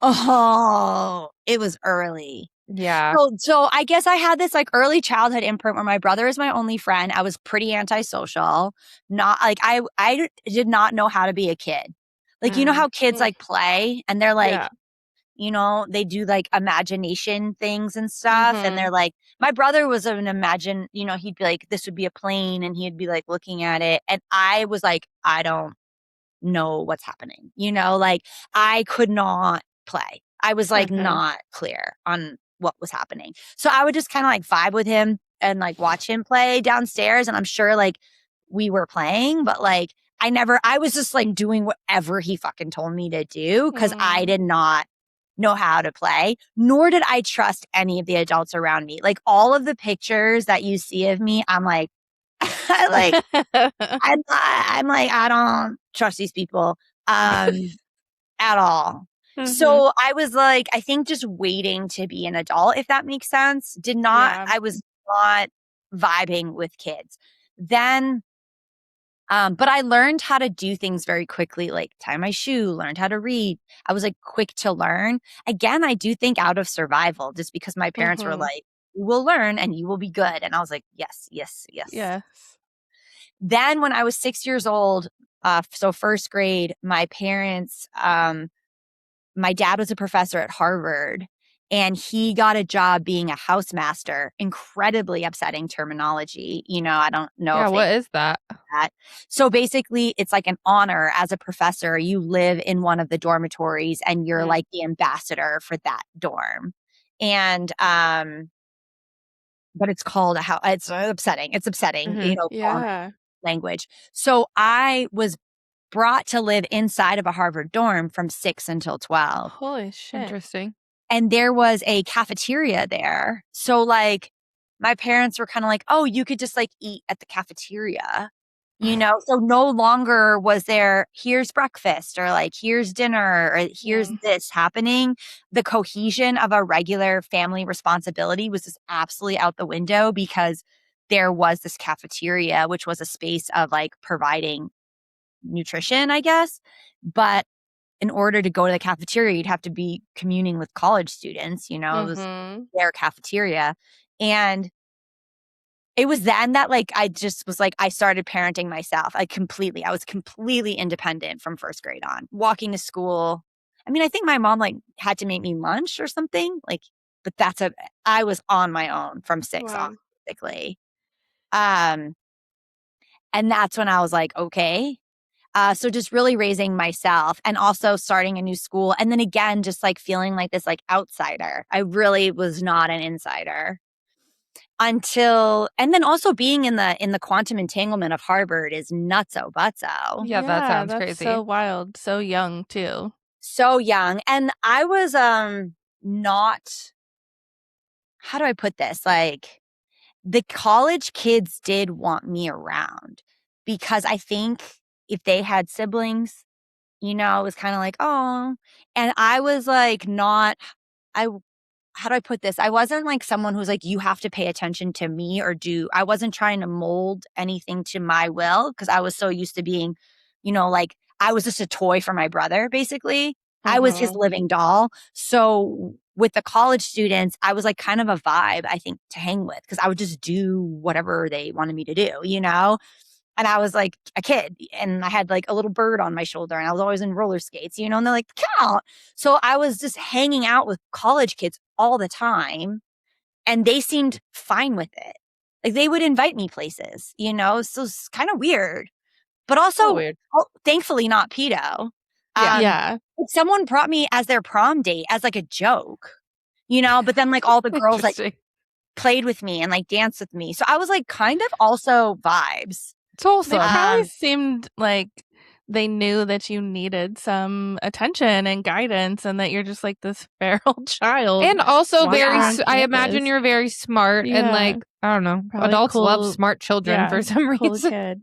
Oh, it was early. Yeah. So I guess I had this like early childhood imprint where my brother is my only friend. I was pretty antisocial. Not like I did not know how to be a kid. Like, you know how kids like play and they're like, you know, they do like imagination things and stuff. And they're like, my brother was he'd be like, this would be a plane, and he'd be like looking at it. And I was like, I don't know what's happening. You know, like I could not play. I was like not clear on what was happening. So I would just kind of like vibe with him and like watch him play downstairs. And I'm sure like we were playing, but like I was just like doing whatever he fucking told me to do, because I did not know how to play, nor did I trust any of the adults around me. Like, all of the pictures that you see of me, I'm like, I'm like, I don't trust these people at all. So I was like, I think just waiting to be an adult, if that makes sense. I was not vibing with kids. Then but I learned how to do things very quickly, like tie my shoe, learned how to read. I was like quick to learn. Again, I do think out of survival, just because my parents were like, you will learn and you will be good. And I was like, yes, yes, yes. Yes. Then when I was 6 years old, so first grade, my parents, my dad was a professor at Harvard, and he got a job being a housemaster. Incredibly upsetting terminology. You know, I don't know if what is that? So basically, it's like an honor as a professor. You live in one of the dormitories and you're like the ambassador for that dorm. And but it's called a house. It's upsetting. It's upsetting, you know, language. So I was brought to live inside of a Harvard dorm from 6 until 12. Holy shit. Interesting. And there was a cafeteria there. So like my parents were kind of like, oh, you could just like eat at the cafeteria, you know? So no longer was there, here's breakfast, or like, here's dinner, or here's this happening. The cohesion of a regular family responsibility was just absolutely out the window, because there was this cafeteria, which was a space of like providing nutrition, I guess. But in order to go to the cafeteria, you'd have to be communing with college students, you know, it was their cafeteria. And it was then that like, I just was like, I started parenting myself. I was completely independent from first grade on, walking to school. I mean, I think my mom like had to make me lunch or something, like, but I was on my own from 6 on, basically. And that's when I was like, okay. So just really raising myself, and also starting a new school. And then again, just like feeling like this like outsider. I really was not an insider and then also being in the quantum entanglement of Harvard is nutso butso. Yeah, that sounds crazy. So wild. So young too. So young. And I was not, how do I put this? Like, the college kids did want me around, because I think if they had siblings, you know, it was kind of like, oh, and I was like, not, I how do I put this? I wasn't like someone who's like, you have to pay attention to me I wasn't trying to mold anything to my will because I was so used to being, like I was just a toy for my brother, basically. I was his living doll. So with the college students, I was like kind of a vibe, I think, to hang with because I would just do whatever they wanted me to do, And I was like a kid and I had like a little bird on my shoulder and I was always in roller skates, and they're like, count. So I was just hanging out with college kids all the time and they seemed fine with it. Like they would invite me places, So it's kind of weird, but also weird. Thankfully not pedo. Yeah. Someone brought me as their prom date as like a joke, but then like all the girls like played with me and like danced with me. So I was like kind of also vibes. It's awesome. They probably seemed like they knew that you needed some attention and guidance and that you're just like this feral child. And also I imagine campus. you're very smart and like, I don't know, Probably adults cool, love smart children for some cool reason. Kid.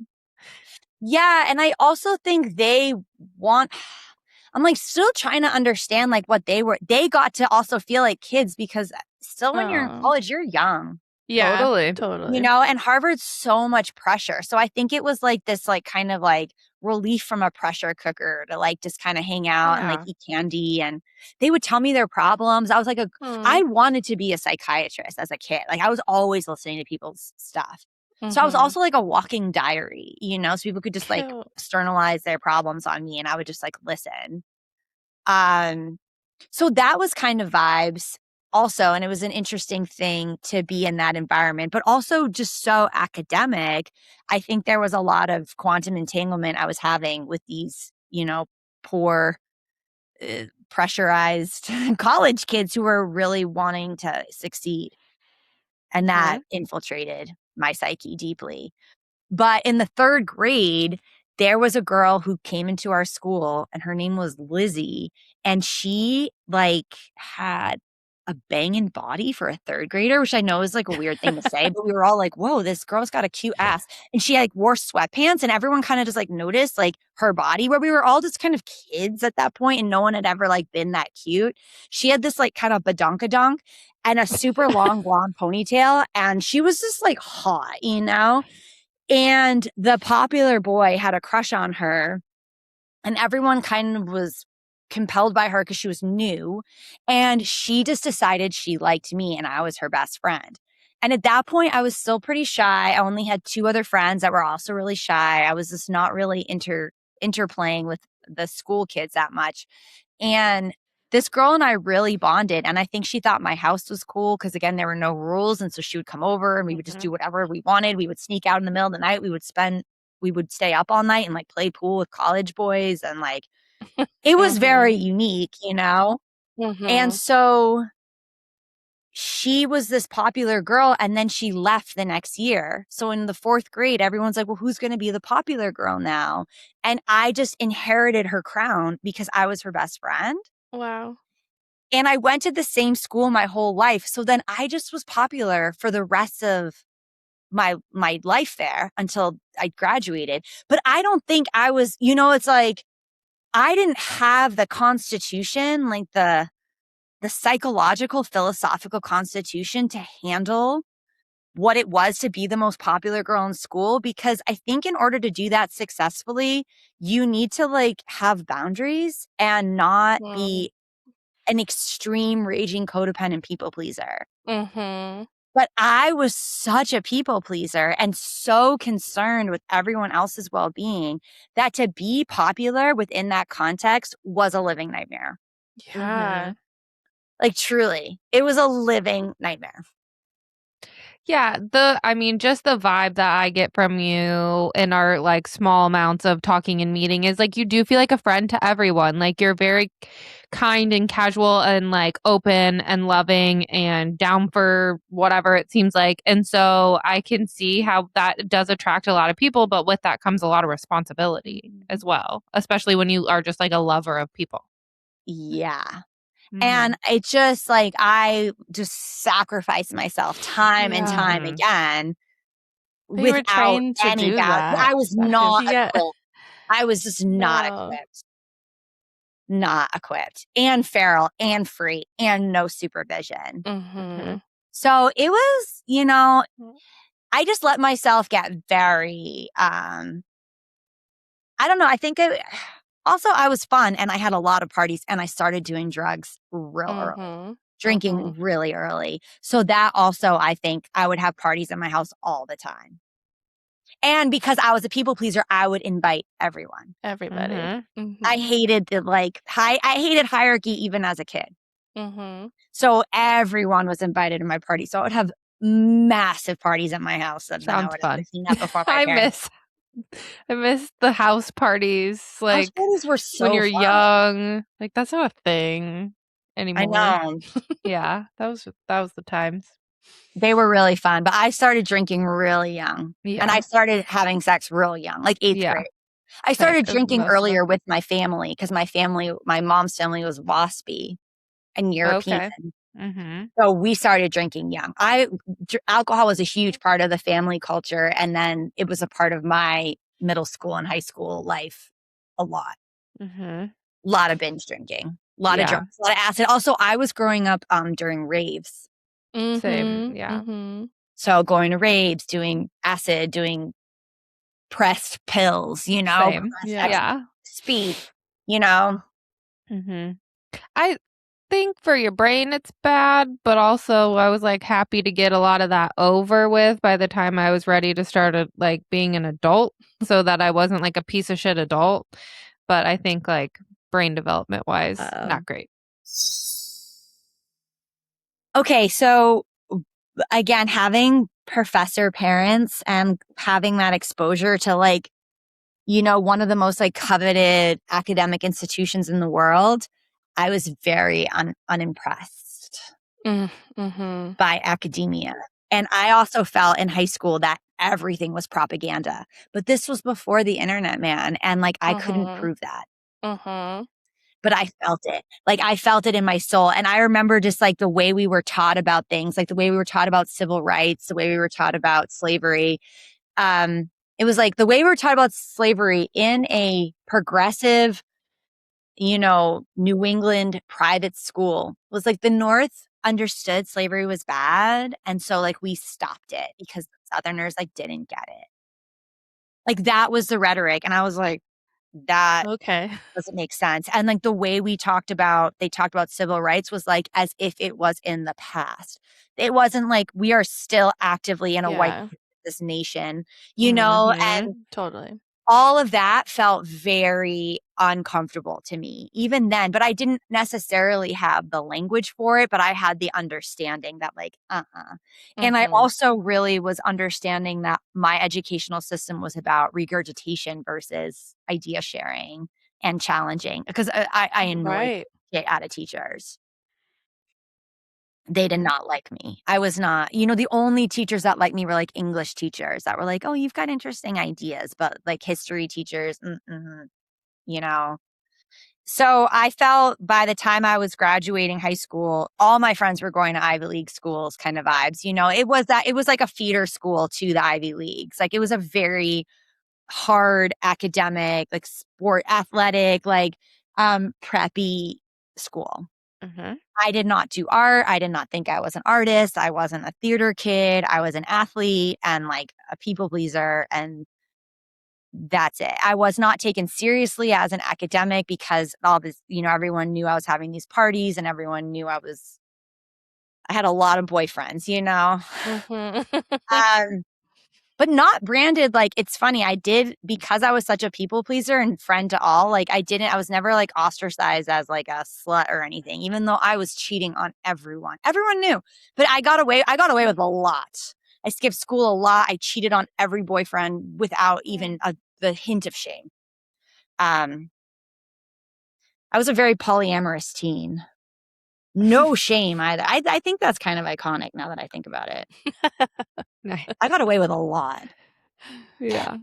Yeah. And I also think I'm like still trying to understand like what they got to also feel like kids because still when you're in college, you're young. Yeah, totally. And Harvard's so much pressure. So I think it was like this like kind of like relief from a pressure cooker to like just kind of hang out and like eat candy. And they would tell me their problems. I was like, I wanted to be a psychiatrist as a kid. Like I was always listening to people's stuff. So I was also like a walking diary, so people could just like externalize their problems on me and I would just like listen. So that was kind of vibes also. And it was an interesting thing to be in that environment, but also just so academic. I think there was a lot of quantum entanglement I was having with these, poor, pressurized college kids who were really wanting to succeed. And that infiltrated my psyche deeply. But in the 3rd grade, there was a girl who came into our school and her name was Lizzie. And she like had a banging body for a 3rd grader, which I know is like a weird thing to say, but we were all like, whoa, this girl's got a cute ass. And she like wore sweatpants and everyone kind of just like noticed like her body where we were all just kind of kids at that point and no one had ever like been that cute. She had this like kind of badonkadonk and a super long blonde ponytail. And she was just like hot, And the popular boy had a crush on her and everyone kind of was compelled by her because she was new. And she just decided she liked me and I was her best friend. And at that point, I was still pretty shy. I only had 2 other friends that were also really shy. I was just not really interplaying with the school kids that much. And this girl and I really bonded. And I think she thought my house was cool because, again, there were no rules. And so she would come over and we would just do whatever we wanted. We would sneak out in the middle of the night. We would stay up all night and like play pool with college boys. And like, it was very unique, And so she was this popular girl and then she left the next year. So in the 4th grade, everyone's like, well, who's going to be the popular girl now? And I just inherited her crown because I was her best friend. Wow. And I went to the same school my whole life. So then I just was popular for the rest of my life there until I graduated. But I don't think I was, it's like, I didn't have the constitution, like the psychological, philosophical constitution to handle what it was to be the most popular girl in school. Because I think in order to do that successfully, you need to like have boundaries and not be an extreme raging codependent people pleaser. But I was such a people pleaser and so concerned with everyone else's well-being that to be popular within that context was a living nightmare. Yeah. Like truly, it was a living nightmare. Yeah, just the vibe that I get from you in our like small amounts of talking and meeting is like you do feel like a friend to everyone. Like you're very kind and casual and like open and loving and down for whatever it seems like. And so I can see how that does attract a lot of people, but with that comes a lot of responsibility as well, especially when you are just like a lover of people. Yeah. And it just like, I just sacrificed myself time and time again without any doubt. I was not equipped. I was just not equipped. not equipped and feral and free and no supervision. Mm-hmm. So it was, you know, I just let myself get very, I don't know. I think also I was fun and I had a lot of parties and I started doing drugs real early, drinking really early. So that also, I think I would have parties in my house all the time. And because I was a people pleaser, I would invite everyone. Everybody. I hated I hated hierarchy even as a kid. Mm-hmm. So everyone was invited to my party. So I would have massive parties at my house that then I Sounds would have fun. to clean up before my parents. I miss the house parties. House Like parties were when so you're fun. young. Like that's not a thing anymore. I know. Yeah, that was the times. They were really fun, but I started drinking really young. Yeah. And I started having sex real young, like 8th grade. I started drinking earlier with my family because my mom's family was WASPy and European. Okay. So we started drinking young. Alcohol was a huge part of the family culture. And then it was a part of my middle school and high school life a lot. A lot of binge drinking, a lot of drugs, a lot of acid. Also, I was growing up during raves. Same. Yeah. So going to raves, doing acid, doing pressed pills, you know, Same. Yeah. speed, you know. I think for your brain it's bad, but also I was like happy to get a lot of that over with by the time I was ready to start like being an adult, so that I wasn't like a piece of shit adult. But I think like brain development wise, not great. Okay, so again, having professor parents and having that exposure to like, you know, one of the most like coveted academic institutions in the world, I was very unimpressed by academia. And I also felt in high school that everything was propaganda. But this was before the internet, man. And like, I couldn't prove that. But I felt it. Like, I felt it in my soul. And I remember just like the way we were taught about things, like the way we were taught about civil rights, the way we were taught about slavery. It was like the way we were taught about slavery in a progressive, you know, New England private school was like the North understood slavery was bad. And so like we stopped it because the Southerners like didn't get it. Like that was the rhetoric. And I was like, that doesn't make sense. And like the way they talked about civil rights was like as if it was in the past. It wasn't like we are still actively in a white this nation, you know, and totally. All of that felt very uncomfortable to me even then, but I didn't necessarily have the language for it, but I had the understanding that like, And I also really was understanding that my educational system was about regurgitation versus idea sharing and challenging because I annoyed the shit out of teachers. They did not like me. I was not, you know, the only teachers that liked me were like English teachers that were like, oh, you've got interesting ideas, but like history teachers, you know. So I felt by the time I was graduating high school, all my friends were going to Ivy League schools kind of vibes. You know, it was like a feeder school to the Ivy Leagues. Like it was a very hard academic, like sport athletic, like preppy school. I did not do art. I did not think I was an artist. I wasn't a theater kid. I was an athlete and like a people pleaser. And that's it. I was not taken seriously as an academic because all this, you know, everyone knew I was having these parties and everyone knew I had a lot of boyfriends, you know? But not branded. Like, it's funny. I did, because I was such a people pleaser and friend to all, like I was never like ostracized as like a slut or anything, even though I was cheating on everyone. Everyone knew, but I got away with a lot. I skipped school a lot. I cheated on every boyfriend without even the hint of shame. I was a very polyamorous teen. No shame either. I think that's kind of iconic now that I think about it. Nice. I got away with a lot. Yeah.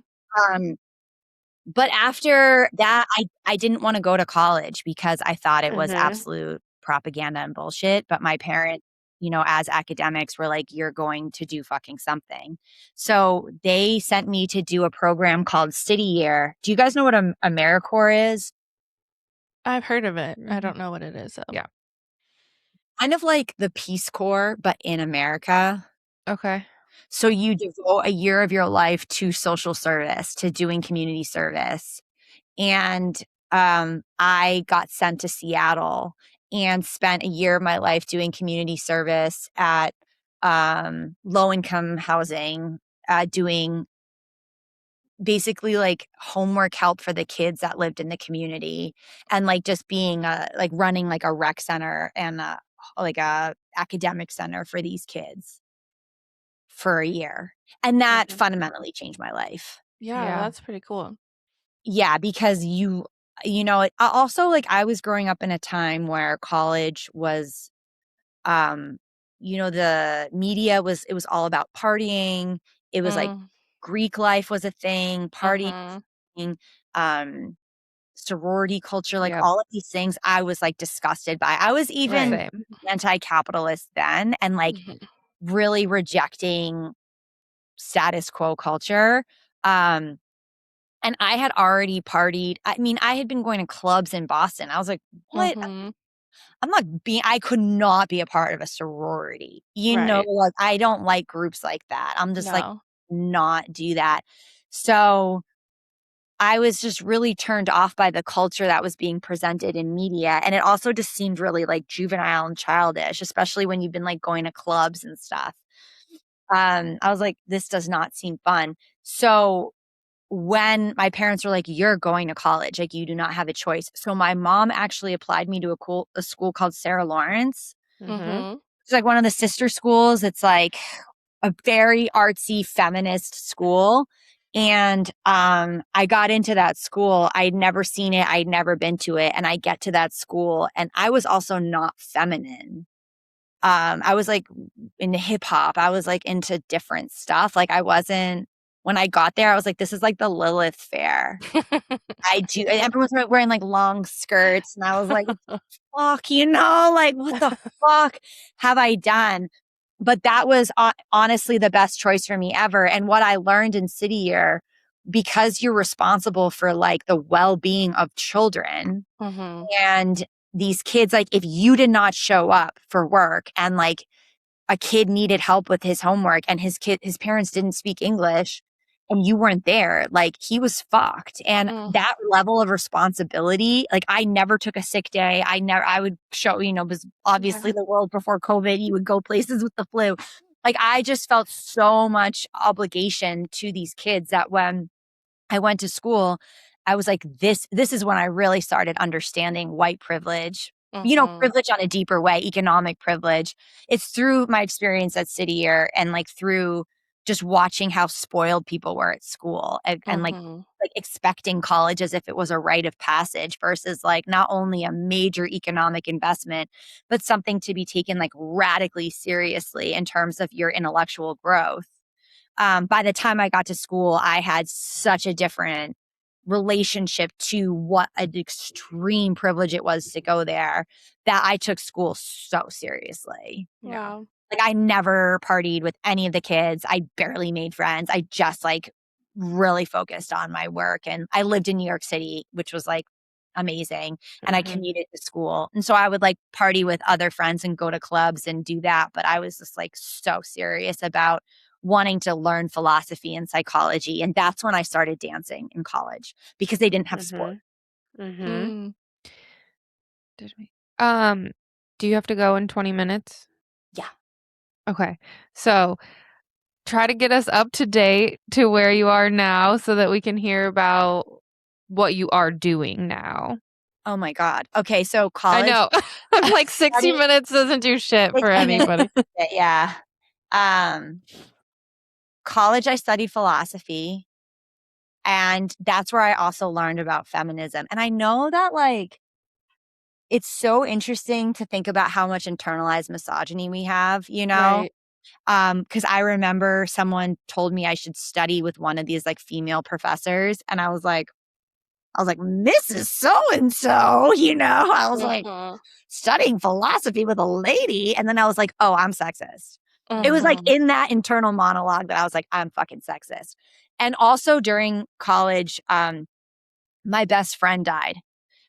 But after that, I didn't want to go to college because I thought it was absolute propaganda and bullshit. But my parents, you know, as academics were like, you're going to do fucking something. So they sent me to do a program called City Year. Do you guys know what AmeriCorps is? I've heard of it. I don't know what it is, though. Yeah. Kind of like the Peace Corps, but in America. Okay. So you devote a year of your life to social service, to doing community service. And I got sent to Seattle and spent a year of my life doing community service at low-income housing, doing basically like homework help for the kids that lived in the community, and like just being like running like a rec center and like a academic center for these kids for a year. And that fundamentally changed my life. Yeah, that's pretty cool. Yeah, because you know, also like I was growing up in a time where college was the media was, it was all about partying. It was like Greek life was a thing, partying, um sorority culture, like all of these things I was like disgusted by. I was even anti-capitalist then and like really rejecting status quo culture. And I had already partied. I mean, I had been going to clubs in Boston. I was like, what? I could not be a part of a sorority. Like I don't like groups like that. I'm just like, not do that. So I was just really turned off by the culture that was being presented in media. And it also just seemed really like juvenile and childish, especially when you've been like going to clubs and stuff. I was like, this does not seem fun. So when my parents were like, you're going to college, like you do not have a choice. So my mom actually applied me to a school called Sarah Lawrence. It's like one of the sister schools. It's like a very artsy feminist school. And I got into that school. I'd never seen it. I'd never been to it. And I get to that school and I was also not feminine. I was like into hip hop. I was like into different stuff. Like when I got there, I was like, this is like the Lilith fair. And everyone's wearing like long skirts. And I was like, fuck, like what the fuck have I done? But that was honestly the best choice for me ever. And what I learned in City Year, because you're responsible for like the well-being of children and these kids, like if you did not show up for work and like a kid needed help with his homework and his parents didn't speak English and you weren't there, like he was fucked. And that level of responsibility, like I never took a sick day. I would show, because obviously the world before COVID, you would go places with the flu. Like I just felt so much obligation to these kids that when I went to school, I was like, this is when I really started understanding white privilege, privilege on a deeper way, economic privilege. It's through my experience at City Year and like through just watching how spoiled people were at school and like expecting college as if it was a rite of passage versus like not only a major economic investment, but something to be taken like radically seriously in terms of your intellectual growth. By the time I got to school, I had such a different relationship to what an extreme privilege it was to go there that I took school so seriously. Wow. Like I never partied with any of the kids. I barely made friends. I just like really focused on my work. And I lived in New York City, which was like amazing. And I commuted to school. And so I would like party with other friends and go to clubs and do that. But I was just like so serious about wanting to learn philosophy and psychology. And that's when I started dancing in college because they didn't have sport. Did we? Do you have to go in 20 minutes? Yeah. Okay. So try to get us up to date to where you are now so that we can hear about what you are doing now. Oh my God. Okay. So college. I know. I'm like 60 minutes doesn't do shit for anybody. Yeah. College, I studied philosophy. And that's where I also learned about feminism. And I know that like, it's so interesting to think about how much internalized misogyny we have, Right. Because I remember someone told me I should study with one of these like female professors. And I was like, Mrs. So-and-so, I was like studying philosophy with a lady. And then I was like, oh, I'm sexist. It was like in that internal monologue that I was like, I'm fucking sexist. And also during college, my best friend died.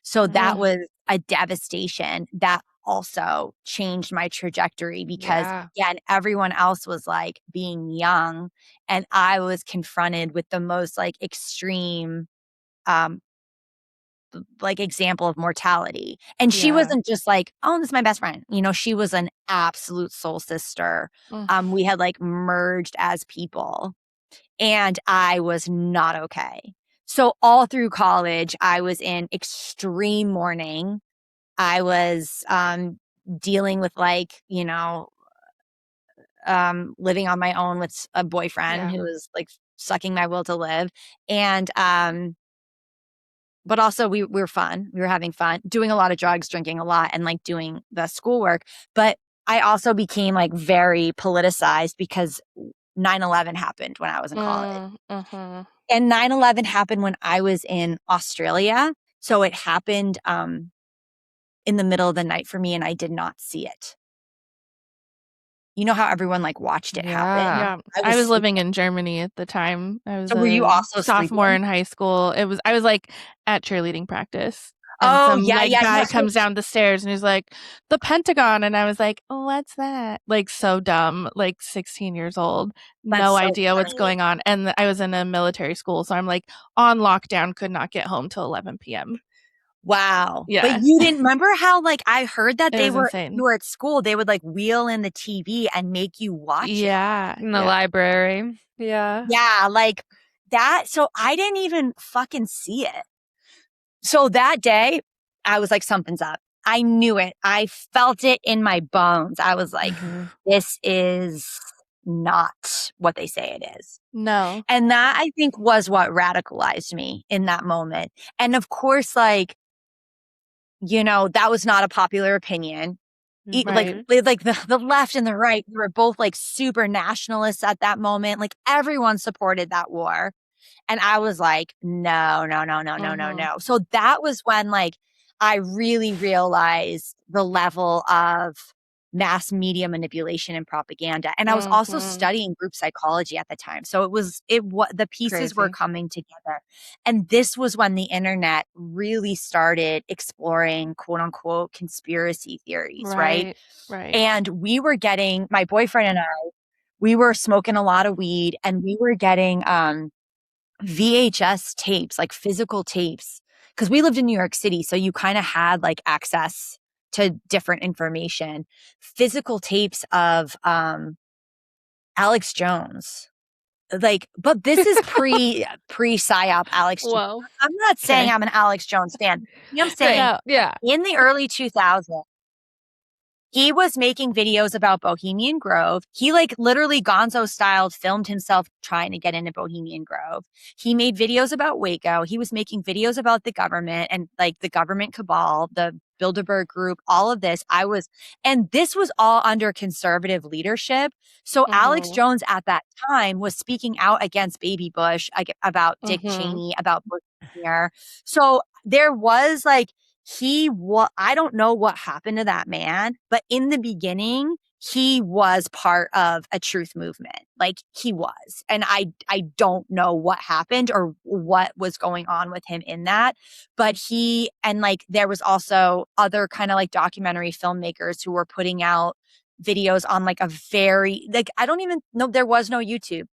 So that was a devastation that also changed my trajectory because again, everyone else was like being young and I was confronted with the most like extreme like example of mortality. And she wasn't just like, oh, this is my best friend. You know, she was an absolute soul sister. We had like merged as people and I was not okay. So all through college, I was in extreme mourning. I was dealing with like, you know, living on my own with a boyfriend who was like sucking my will to live. And but also we were fun. We were having fun, doing a lot of drugs, drinking a lot, and like doing the schoolwork. But I also became like very politicized because 9/11 happened when I was in college. And 9/11 happened when I was in Australia. So it happened in the middle of the night for me and I did not see it. You know how everyone like watched it happen? Yeah. I was living in Germany at the time. I was So were you also sophomore sleeping? in high school. I was like at cheerleading practice. And Oh, some yeah, like yeah, guy yeah. comes down the stairs and he's like, the Pentagon. And I was like, what's that? Like so dumb, like 16 years old. That's No so idea what's funny. going on. And I was in a military school. So I'm like on lockdown, could not get home till 11 p.m. Wow. Yeah. But you didn't remember how like I heard that It was insane. you were at school, they would like wheel in the TV and make you watch it. Yeah. In the library. Yeah. Yeah, like that. So I didn't even fucking see it. So that day, I was like, something's up. I knew it. I felt it in my bones. I was like, this is not what they say it is. No. And that I think was what radicalized me in that moment. And of course, like, you know, that was not a popular opinion. Like the left and the right were both like super nationalists at that moment. Like everyone supported that war. And I was like, no, no, no, no, no, no, no. So that was when like I really realized the level of mass media manipulation and propaganda. And I was also studying group psychology at the time. So the pieces were coming together. And this was when the internet really started exploring quote unquote conspiracy theories, right? Right. And my boyfriend and I, we were smoking a lot of weed and we were getting VHS tapes, like physical tapes, because we lived in New York City. So you kind of had like access to different information, physical tapes of Alex Jones. Like, but this is pre psyop Alex Jones. Whoa. I'm not saying I'm an Alex Jones fan. I'm saying in the early 2000s, he was making videos about Bohemian Grove. He like literally Gonzo styled filmed himself trying to get into Bohemian Grove. He made videos about Waco. He was making videos about the government and like the government cabal, the Bilderberg group, all of this. And this was all under conservative leadership. So Alex Jones at that time was speaking out against Baby Bush, about Dick Cheney, about Bush Sr. So there was like, I don't know what happened to that man, but in the beginning, he was part of a truth movement. Like he was. And I don't know what happened or what was going on with him in that. But there was also other kind of like documentary filmmakers who were putting out videos on like a very, like, I don't even know, there was no YouTube.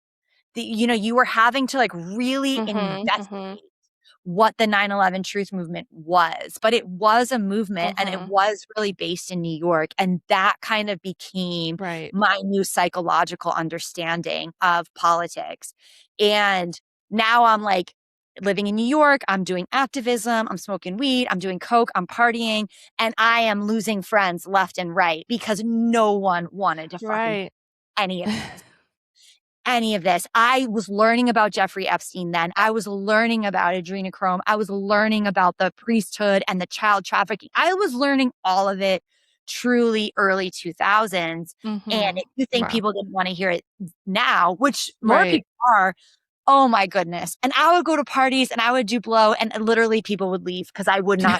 You were having to like really investigate what the 9/11 truth movement was, but it was a movement and it was really based in New York. And that kind of became my new psychological understanding of politics. And now I'm like living in New York, I'm doing activism, I'm smoking weed, I'm doing coke, I'm partying, and I am losing friends left and right because no one wanted to fucking any of this. Any of this. I was learning about Jeffrey Epstein then. I was learning about adrenochrome. I was learning about the priesthood and the child trafficking. I was learning all of it truly early 2000s. And if you think people didn't want to hear it now, which more people are, oh my goodness. And I would go to parties and I would do blow and literally people would leave because I would not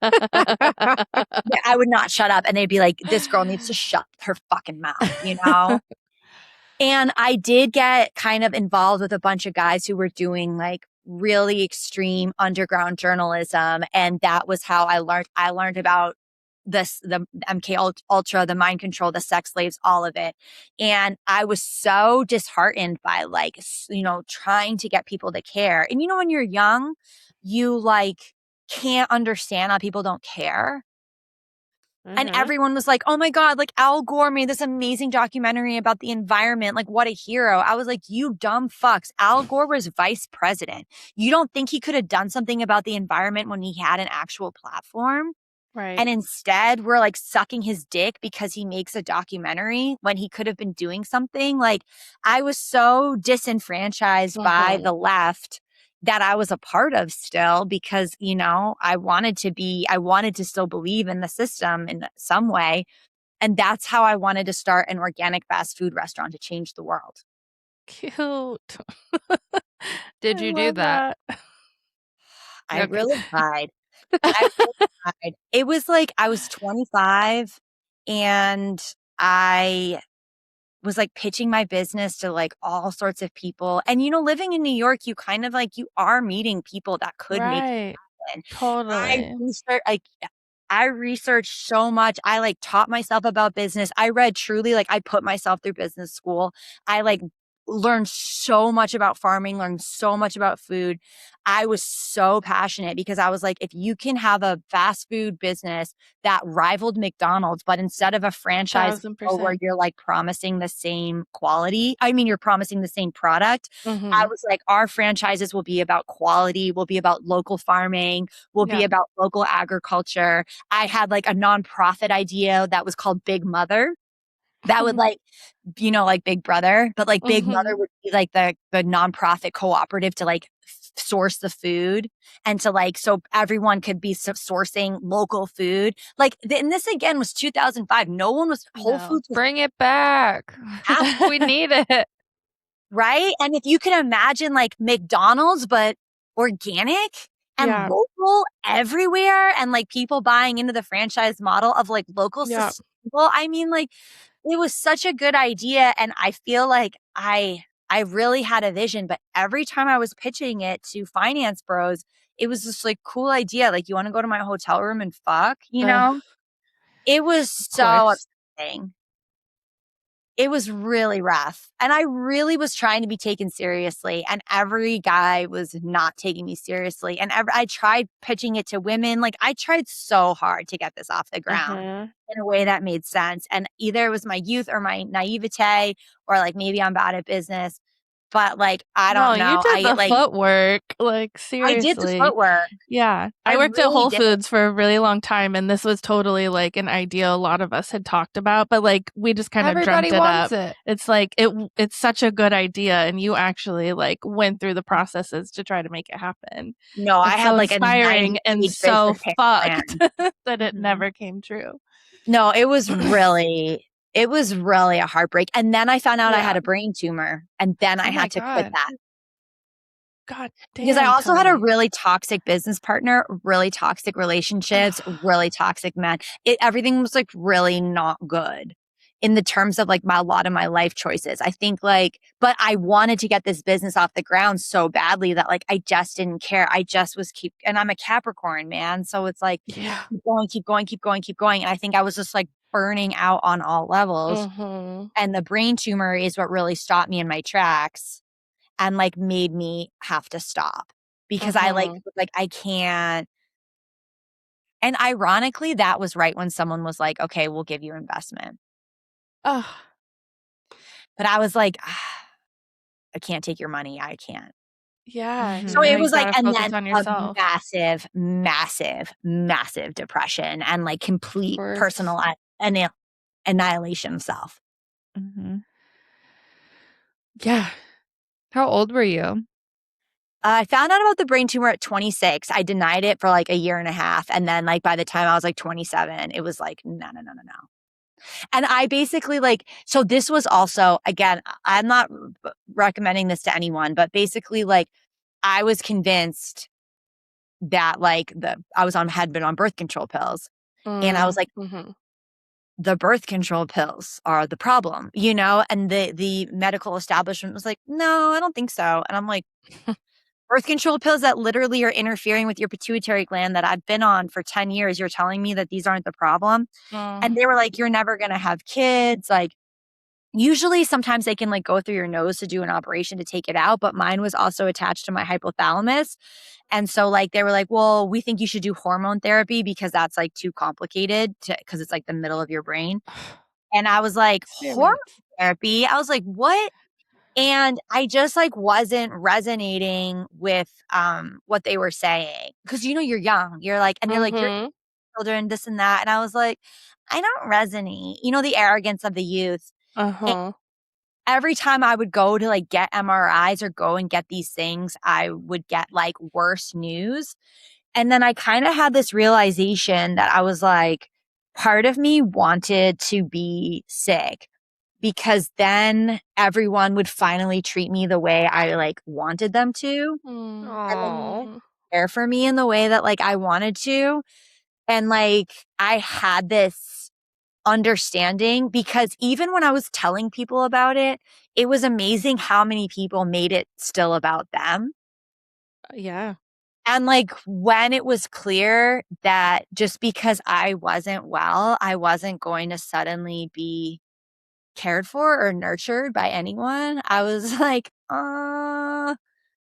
I would not shut up. And they'd be like, this girl needs to shut her fucking mouth, you know? And I did get kind of involved with a bunch of guys who were doing like really extreme underground journalism. And that was how I learned about the MK Ultra, the mind control, the sex slaves, all of it. And I was so disheartened by like, trying to get people to care. And when you're young, you like can't understand how people don't care. And everyone was like, oh my God, like Al Gore made this amazing documentary about the environment. Like, what a hero. I was like, you dumb fucks. Al Gore was vice president. You don't think he could have done something about the environment when he had an actual platform? Right. And instead, we're like sucking his dick because he makes a documentary when he could have been doing something. Like, I was so disenfranchised by the left that I was a part of still because, I wanted to still believe in the system in some way. And that's how I wanted to start an organic fast food restaurant to change the world. Cute. Did you do that? I really tried. I really tried. It was like I was 25 and I was like pitching my business to like all sorts of people. And living in New York, you kind of like you are meeting people that could make it Right. happen. Totally. I researched so much. I like taught myself about business. I read truly, like I put myself through business school. I like learned so much about farming, learned so much about food. I was so passionate because I was like, if you can have a fast food business that rivaled McDonald's, but instead of a franchise where 1000%. you're like promising the same quality, you're promising the same product. I was like, our franchises will be about quality, will be about local farming, will be about local agriculture. I had like a nonprofit idea that was called Big Mother that would like, like Big Brother, but like Big Mother would be like the nonprofit cooperative to like source the food and to like, so everyone could be sourcing local food. Like, and this again was 2005. No one was, Whole Foods was, Bring it back. We need it. right? And if you can imagine like McDonald's, but organic and local everywhere and like people buying into the franchise model of like local sustainable, like it was such a good idea. And I feel like I really had a vision, but every time I was pitching it to finance bros, it was this like cool idea. Like, you want to go to my hotel room and fuck, It was so upsetting. It was really rough. And I really was trying to be taken seriously. And every guy was not taking me seriously. And I tried pitching it to women. Like, I tried so hard to get this off the ground in a way that made sense. And either it was my youth or my naivete, or like maybe I'm bad at business. But like, I don't No, you know. did the footwork. Like, I did the seriously. footwork. Yeah. I worked at Whole Foods for a really long time, and this was totally like an idea a lot of us had talked about, but like we just kind of dreamt it up. It's like it's such a good idea, and you actually like went through the processes to try to make it happen. No, I had like inspiring and so fucked that it Mm-hmm. never came true. No, it was really a heartbreak. And then I found out I had a brain tumor, and then I had to quit that. God damn. Because I also had a really toxic business partner, really toxic relationships, really toxic men. Everything was like really not good in the terms of like a lot of my life choices. I think like, but I wanted to get this business off the ground so badly that like I just didn't care. I just was and I'm a Capricorn, man. So it's like, keep going. And I think I was just like burning out on all levels. And the brain tumor is what really stopped me in my tracks and like made me have to stop because I like I can't. And ironically, that was right when someone was like, okay, we'll give you investment. But I was like, I can't take your money. I can't. Yeah. So it was like, and then a massive, massive, massive depression and like complete personal annihilation of self. Yeah. How old were you? I found out about the brain tumor at 26. I denied it for like a year and a half. And then like by the time I was like 27, it was like, no. And I basically like, so this was also, again, I'm not recommending this to anyone, but basically like I was convinced that like had been on birth control pills. And I was like, the birth control pills are the problem, and the medical establishment was like, no, I don't think so. And I'm like, birth control pills that literally are interfering with your pituitary gland that I've been on for 10 years. You're telling me that these aren't the problem? And they were like, you're never going to have kids. Like, usually sometimes they can like go through your nose to do an operation to take it out, but mine was also attached to my hypothalamus. And so like they were like, well, we think you should do hormone therapy because that's like too complicated because it's like the middle of your brain. And I was like, hormone therapy? I was like, what? And I just like wasn't resonating with what they were saying. Cause you're young. You're like, and they're like, you're children, this and that. And I was like, I don't resonate. The arrogance of the youth. And every time I would go to like get MRIs or go and get these things, I would get like worse news. And then I kind of had this realization that I was like, part of me wanted to be sick because then everyone would finally treat me the way I like wanted them to. And then care for me in the way that like I wanted to. And like I had this understanding because even when I was telling people about it, it was amazing how many people made it still about them. Yeah. And like when it was clear that just because I wasn't well, I wasn't going to suddenly be cared for or nurtured by anyone, I was like,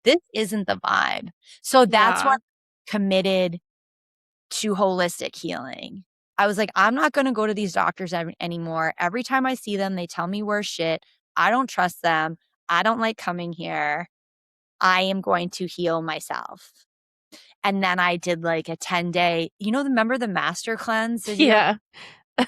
this isn't the vibe. So that's what committed to holistic healing. I was like, I'm not going to go to these doctors anymore. Every time I see them, they tell me we're shit. I don't trust them. I don't like coming here. I am going to heal myself. And then I did like a 10-day, remember the master cleanse? Did you Yeah. I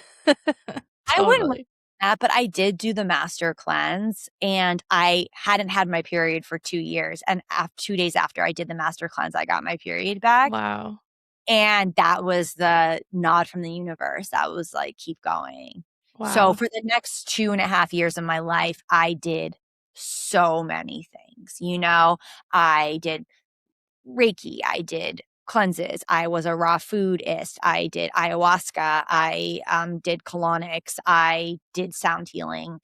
wouldn't Totally. that, but I did do the master cleanse and I hadn't had my period for 2 years. And 2 days after I did the master cleanse, I got my period back. Wow. And that was the nod from the universe. That was like, keep going. So Wow. for the next 2.5 years of my life, I did so many things. I did Reiki. I did cleanses. I was a raw foodist. I did ayahuasca. I did colonics. I did sound healing.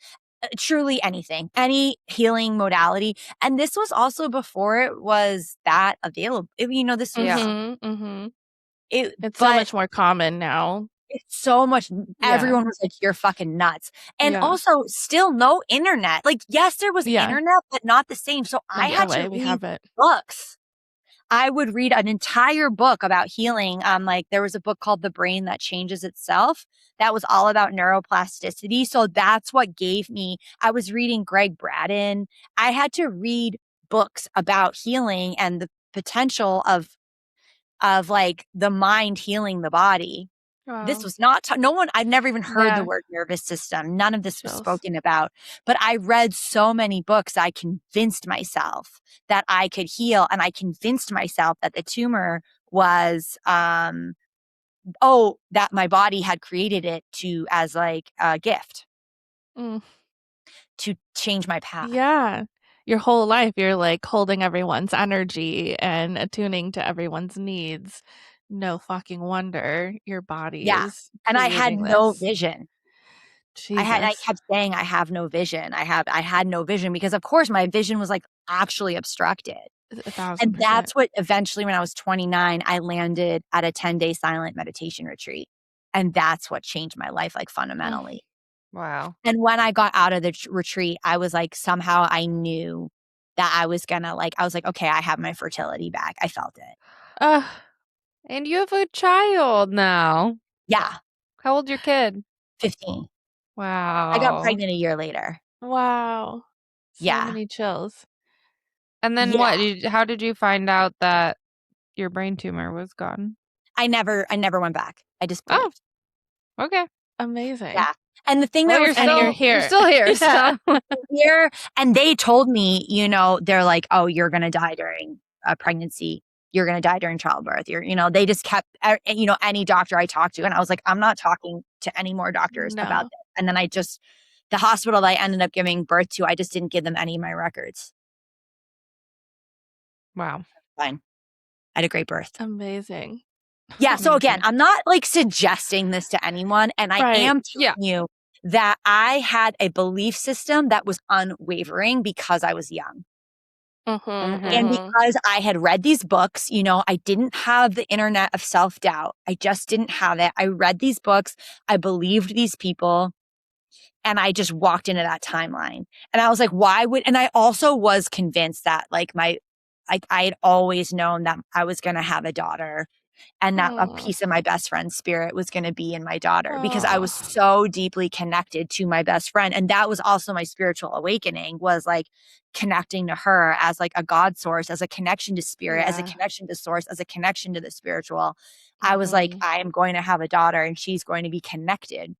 Truly anything, any healing modality. And this was also before it was that available. This was It's so but much more common now. it's so much. Everyone was like, "You're fucking nuts," and also still no internet. Like, yes, there was internet, but not the same. So I Not had the way to we read have it. books. I would read an entire book about healing. Like there was a book called The Brain That Changes Itself that was all about neuroplasticity. So that's what gave me, I was reading Greg Braden. I had to read books about healing and the potential of like the mind healing the body. Wow. This was not, no one, I'd never even heard the word nervous system. None of this was spoken about. But I read so many books, I convinced myself that I could heal. And I convinced myself that the tumor was, that my body had created it as like a gift to change my path. Yeah. Your whole life, you're like holding everyone's energy and attuning to everyone's needs. No fucking wonder your body is And I had no this. vision. Jesus. I kept saying I have no vision. I had no vision because of course my vision was like actually obstructed. 1,000%. And that's what eventually when I was 29, I landed at a 10-day silent meditation retreat. And that's what changed my life like fundamentally. Wow. And when I got out of the retreat, I was like, somehow I knew that I was gonna I was like, okay, I have my fertility back. I felt it. And you have a child now. Yeah. How old's your kid? 15. Wow. I got pregnant a year later. Wow. So Yeah. many chills. And then how did you find out that your brain tumor was gone? I never went back. I just believed. Okay. Amazing. Yeah. And the thing that was you're here. You're still here. Yeah. So. Here, and they told me, they're like, oh, you're going to die during a pregnancy. You're going to die during childbirth. They just kept, any doctor I talked to. And I was like, I'm not talking to any more doctors about this. And then the hospital that I ended up giving birth to, I just didn't give them any of my records. Wow. Fine. I had a great birth. Amazing. Yeah. So again, I'm not like suggesting this to anyone. And I am telling you that I had a belief system that was unwavering because I was young. And because I had read these books, you know, I didn't have the internet of self-doubt. I just didn't have it. I read these books. I believed these people. And I just walked into that timeline. And I was like, and I also was convinced that I had always known that I was going to have a daughter and that a piece of my best friend's spirit was going to be in my daughter because I was so deeply connected to my best friend. And that was also my spiritual awakening, was like connecting to her as like a God source, as a connection to spirit, as a connection to source, as a connection to the spiritual. I was like, I am going to have a daughter and she's going to be connected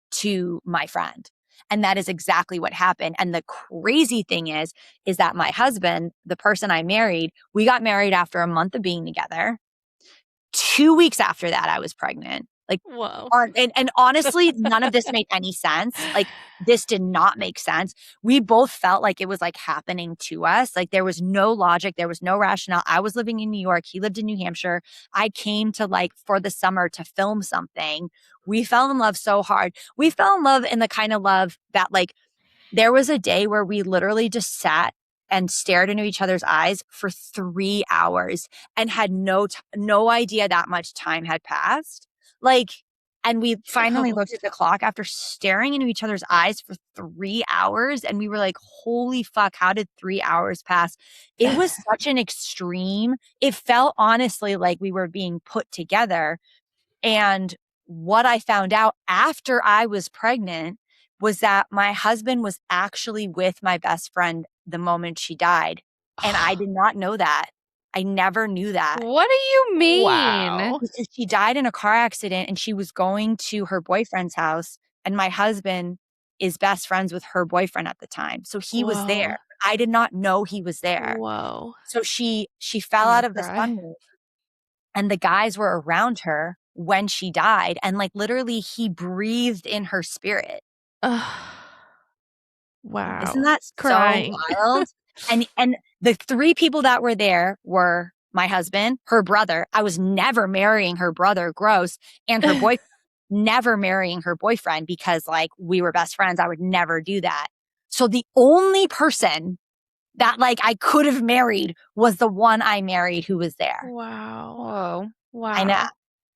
to my friend. And that is exactly what happened. And the crazy thing is that my husband, the person I married, we got married after a month of being together. 2 weeks after that, I was pregnant. Like, whoa. And honestly, none of this made any sense. Like, this did not make sense. We both felt like it was like happening to us. Like, there was no logic. There was no rationale. I was living in New York. He lived in New Hampshire. I came to like for the summer to film something. We fell in love so hard. We fell in love in the kind of love that like, there was a day where we literally just sat and stared into each other's eyes for 3 hours and had no idea that much time had passed. Like, and we finally looked at the clock after staring into each other's eyes for 3 hours. And we were like, holy fuck, how did 3 hours pass? It was such an extreme. It felt honestly like we were being put together. And what I found out after I was pregnant was that my husband was actually with my best friend the moment she died. And I did not know that. I never knew that. What do you mean? Wow. Because she died in a car accident and she was going to her boyfriend's house. And my husband is best friends with her boyfriend at the time. So he was there. I did not know he was there. Whoa. So she fell out of the sunroof and the guys were around her when she died. And like literally he breathed in her spirit. Wow. Isn't that Crying. so wild? And the 3 people that were there were my husband, her brother. I was never marrying her brother, gross, and her boyfriend. Never marrying her boyfriend because like we were best friends. I would never do that. So the only person that like I could have married was the one I married who was there. Wow. Whoa. Wow. I know.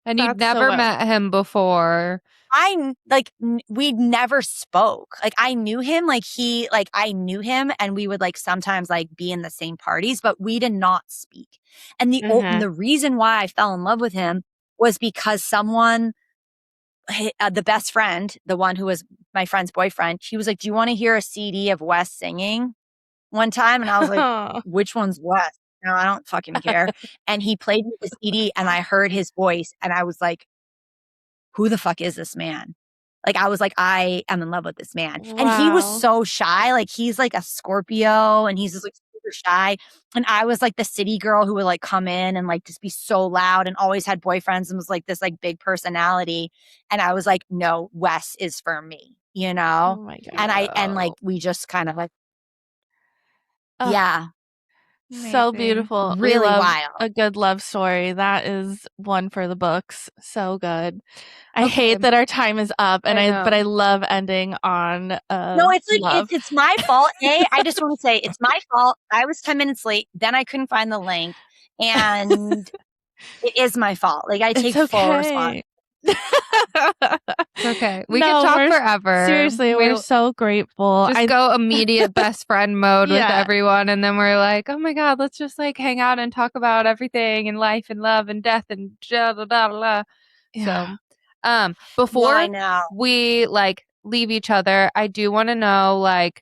And you'd never met him before. We never spoke. Like I knew him, I knew him and we would like sometimes like be in the same parties, but we did not speak. And the reason why I fell in love with him was because someone, the best friend, the one who was my friend's boyfriend, he was like, do you want to hear a CD of Wes singing one time? And I was like, which one's Wes? No, I don't fucking care. And he played me the CD and I heard his voice and I was like, who the fuck is this man? Like, I was like, I am in love with this man. Wow. And he was so shy. Like, he's like a Scorpio and he's just like super shy. And I was like the city girl who would like come in and like just be so loud and always had boyfriends and was like this like big personality. And I was like, no, Wes is for me, you know? Oh my God. And like, we just kind of like, yeah. So beautiful. Really we love wild. A good love story. That is one for the books. So good. I hate that our time is up but I love ending on no, it's like love. it's my fault. I just want to say it's my fault. I was 10 minutes late, then I couldn't find the link. And it is my fault. Like I take full responsibility. It's okay. We can talk forever. Seriously, we're so grateful. Just go immediate best friend mode with everyone. And then we're like, oh my God, let's just like hang out and talk about everything and life and love and death and blah, blah, blah, blah. Yeah. So, before we like leave each other, I do want to know like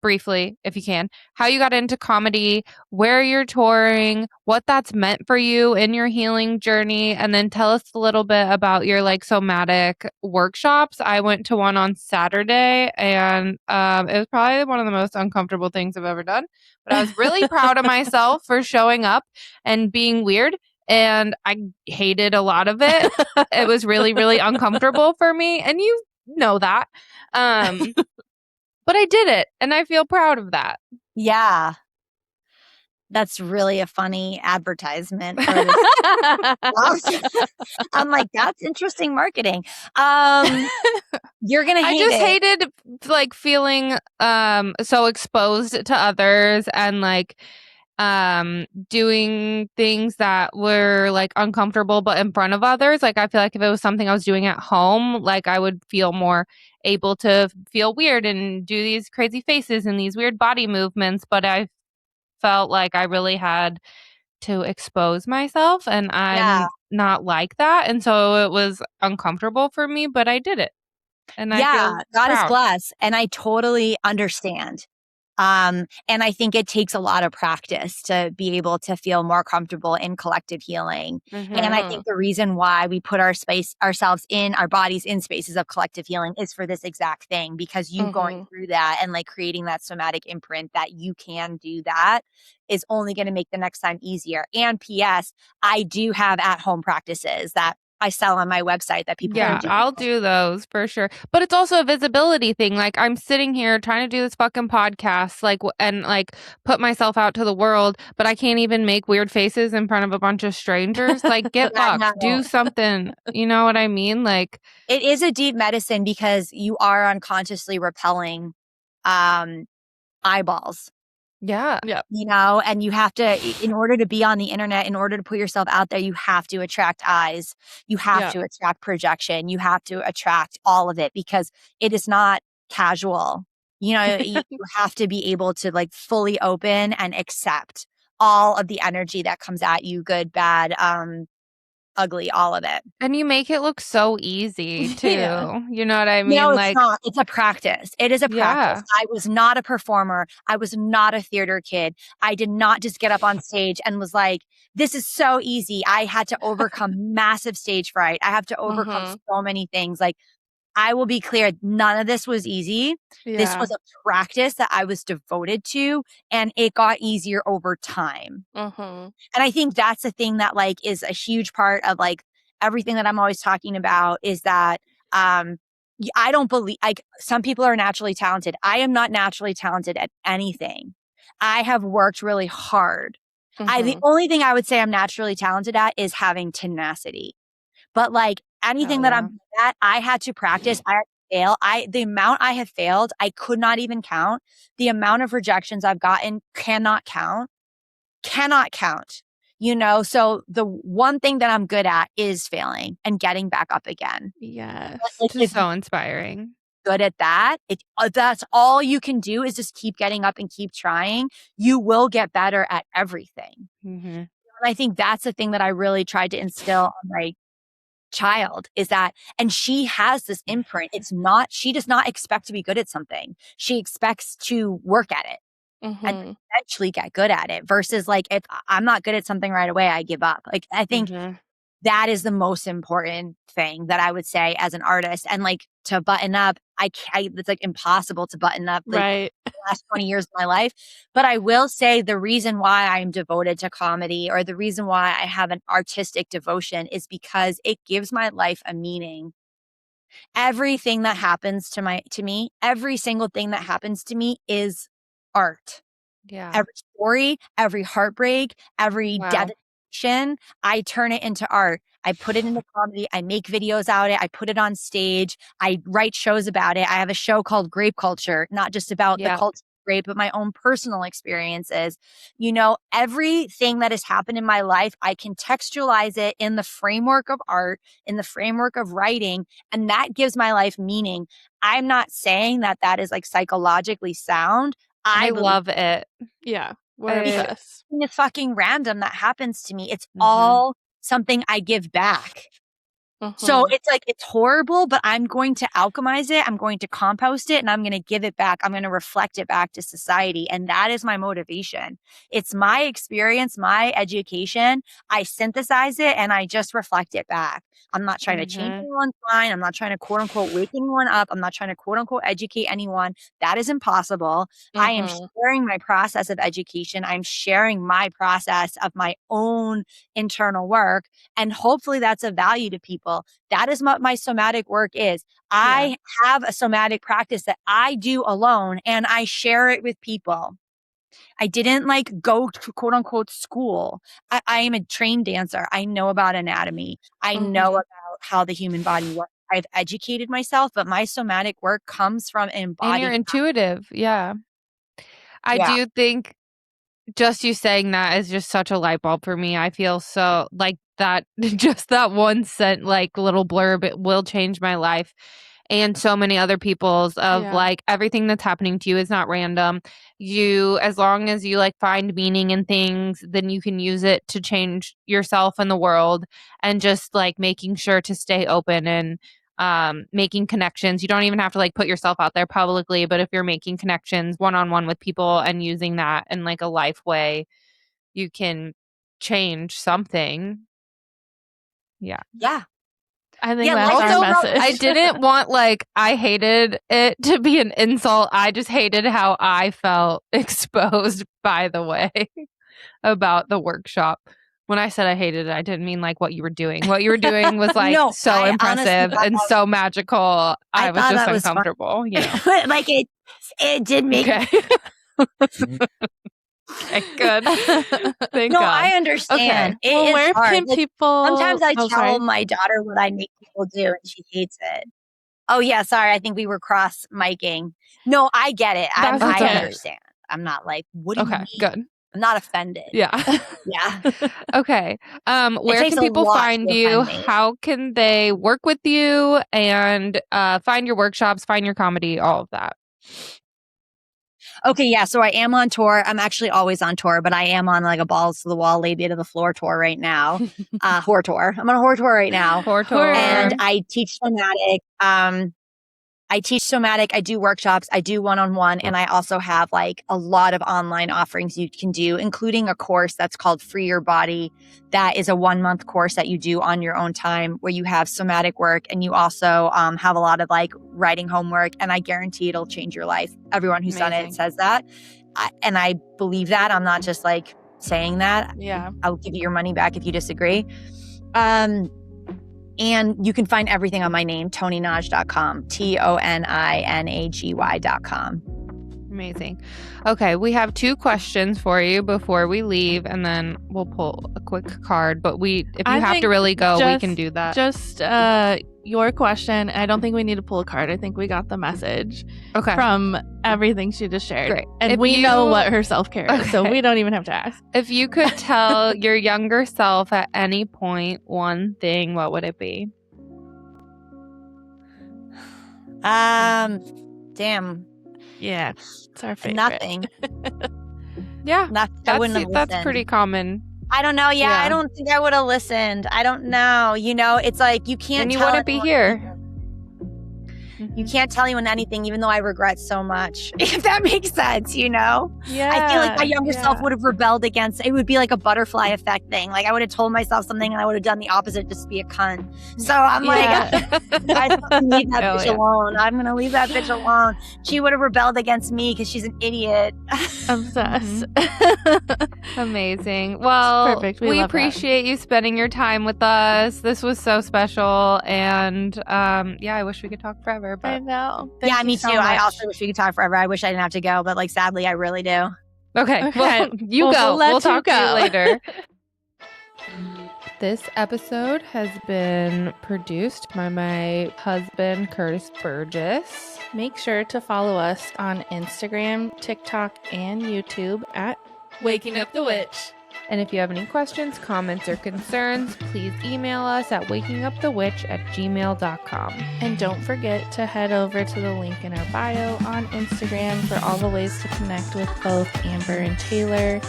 briefly, if you can, how you got into comedy, where you're touring, what that's meant for you in your healing journey, and then tell us a little bit about your like somatic workshops. I went to one on Saturday and it was probably one of the most uncomfortable things I've ever done, but I was really proud of myself for showing up and being weird. And I hated a lot of it. It was really, really uncomfortable for me. And you know that. But I did it, and I feel proud of that. Yeah. That's really a funny advertisement for this. I'm like, that's interesting marketing. You're gonna I hate just it. hated like feeling so exposed to others and like doing things that were like uncomfortable but in front of others. Like I feel like if it was something I was doing at home, like I would feel more able to feel weird and do these crazy faces and these weird body movements, but I felt like I really had to expose myself and Yeah. I'm not like that, and so it was uncomfortable for me, but I did it. And I Yeah, feel God is proud. blessed. And I totally understand. And I think it takes a lot of practice to be able to feel more comfortable in collective healing. And I think the reason why we put ourselves in our bodies in spaces of collective healing is for this exact thing, because you going through that and like creating that somatic imprint that you can do that is only going to make the next time easier. And P.S., I do have at-home practices that I sell on my website that people can do. I'll do those for sure. But it's also a visibility thing. Like I'm sitting here trying to do this fucking podcast, like and like put myself out to the world, but I can't even make weird faces in front of a bunch of strangers. Like get fucked, do something. You know what I mean? Like it is a deep medicine because you are unconsciously repelling eyeballs. Yeah. You know, and you have to, in order to be on the internet, in order to put yourself out there, you have to attract eyes. You have to attract projection. You have to attract all of it because it is not casual. You know, you have to be able to like fully open and accept all of the energy that comes at you, good, bad, ugly, all of it. And you make it look so easy too. Yeah. You know what I mean? No, it's like not. It's a practice. It is a practice. I was not a performer. I was not a theater kid. I did not just get up on stage and was like, this is so easy. I had to overcome massive stage fright. I have to overcome so many things. Like, I will be clear, none of this was easy. This was a practice that I was devoted to, and it got easier over time. And I think that's the thing that like is a huge part of like everything that I'm always talking about is that I don't believe like some people are naturally talented. I am not naturally talented at anything. I have worked really hard. The only thing I would say I'm naturally talented at is having tenacity. But like anything that I'm good at, I had to practice. I had to fail. The amount I have failed, I could not even count. The amount of rejections I've gotten cannot count. Cannot count. You know, so the one thing that I'm good at is failing and getting back up again. Yes. Like, just so inspiring. Good at that. That's all you can do is just keep getting up and keep trying. You will get better at everything. And I think that's the thing that I really tried to instill on my child is that, and she has this imprint. She does not expect to be good at something. She expects to work at it and eventually get good at it versus like, if I'm not good at something right away, I give up. Like, I think that is the most important thing that I would say as an artist. And like to button up, it's like impossible to button up like the last 20 years of my life. But I will say the reason why I'm devoted to comedy or the reason why I have an artistic devotion is because it gives my life a meaning. Everything that happens to me, every single thing that happens to me is art. Yeah. Every story, every heartbreak, every devastation, I turn it into art. I put it into comedy. I make videos out of it. I put it on stage. I write shows about it. I have a show called Grape Culture, not just about the culture of grape, but my own personal experiences. You know, everything that has happened in my life, I contextualize it in the framework of art, in the framework of writing, and that gives my life meaning. I'm not saying that that is like psychologically sound. I love it. Yeah. We're obsessed. It's fucking random that happens to me. It's all something I give back. So it's like, it's horrible, but I'm going to alchemize it. I'm going to compost it and I'm going to give it back. I'm going to reflect it back to society. And that is my motivation. It's my experience, my education. I synthesize it and I just reflect it back. I'm not trying to change anyone's mind. I'm not trying to quote unquote wake anyone up. I'm not trying to quote unquote educate anyone. That is impossible. I am sharing my process of education. I'm sharing my process of my own internal work. And hopefully that's of value to people. That is what my somatic work is. I have a somatic practice that I do alone and I share it with people. I didn't like go to quote unquote school. I am a trained dancer. I know about anatomy. I know about how the human body works. I've educated myself, but my somatic work comes from embodied. And you're intuitive. Yeah. I Yeah. do think just you saying that is just such a light bulb for me. I feel so like that, just that one like little blurb, it will change my life and so many other people's of like everything that's happening to you is not random. You, as long as you like find meaning in things, then you can use it to change yourself and the world, and just like making sure to stay open and making connections. You don't even have to like put yourself out there publicly, but if you're making connections one-on-one with people and using that in like a life way, you can change something. Yeah. I think that's our message. I didn't want I hated it to be an insult. I just hated how I felt exposed, by the way, about the workshop. When I said I hated it, I didn't mean like what you were doing. What you were doing was like so impressive and so magical. I was just uncomfortable. You know? Like it did make Okay, good. Thank No, God. I understand. Okay. It is where hard. can people? Sometimes I tell my daughter what I make people do, and she hates it. Oh yeah, sorry. I think we were cross miking. No, I get it. I understand. I'm not like, what do you mean? Good. I'm not offended. Yeah. Yeah. Okay. Where can people find you? How can they work with you and find your workshops, find your comedy, all of that? Okay, yeah. So I am on tour. I'm actually always on tour, but I am on like a balls to the wall, labia to the floor tour right now. Whore tour. I'm on a whore tour right now. Whore tour. And I teach somatic. I do workshops, I do one-on-one, and I also have like a lot of online offerings you can do, including a course that's called Free Your Body. That is a 1-month course that you do on your own time, where you have somatic work and you also have a lot of like writing homework, and I guarantee it'll change your life. Everyone who's done it says that. And I believe that. I'm not just like saying that. Yeah. I'll give you your money back if you disagree. And you can find everything on my name, ToniNaj.com, ToniNagy.com. Amazing. Okay, we have 2 questions for you before we leave, and then we'll pull a quick card. But if you have to really go, we can do that. Just your question. I don't think we need to pull a card. I think we got the message from everything she just shared. Great. And we know what her self-care is, so we don't even have to ask. If you could tell your younger self at any point one thing, what would it be? Damn. Yeah, it's our favorite. Nothing. Yeah, I wouldn't have listened. That's pretty common. I don't know. Yeah, I don't think I would have listened. I don't know. You know, it's like you can't. And you wouldn't be here. You can't tell anyone anything, even though I regret so much. If that makes sense, you know? Yeah. I feel like my younger self would have rebelled against it. Would be like a butterfly effect thing. Like I would have told myself something and I would have done the opposite, just be a cunt. So I'm like, I leave that bitch alone. I'm going to leave that bitch alone. She would have rebelled against me because she's an idiot. Obsessed. Amazing. Well, perfect. We appreciate you spending your time with us. This was so special. And I wish we could talk forever. But I know. Thank me so too. much. I also wish we could talk forever. I wish I didn't have to go, but like sadly, I really do. Okay. Well, you go. We'll talk to you later. This episode has been produced by my husband, Curtis Burgess. Make sure to follow us on Instagram, TikTok, and YouTube at Waking Up the Witch. And if you have any questions, comments, or concerns, please email us at wakingupthewitch@gmail.com. And don't forget to head over to the link in our bio on Instagram for all the ways to connect with both Amber and Taylar.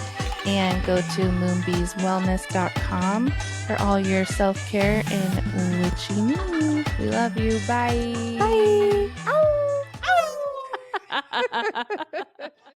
And go to moonbeeswellness.com for all your self-care and witchy news. We love you. Bye. Bye. Ow. Ow.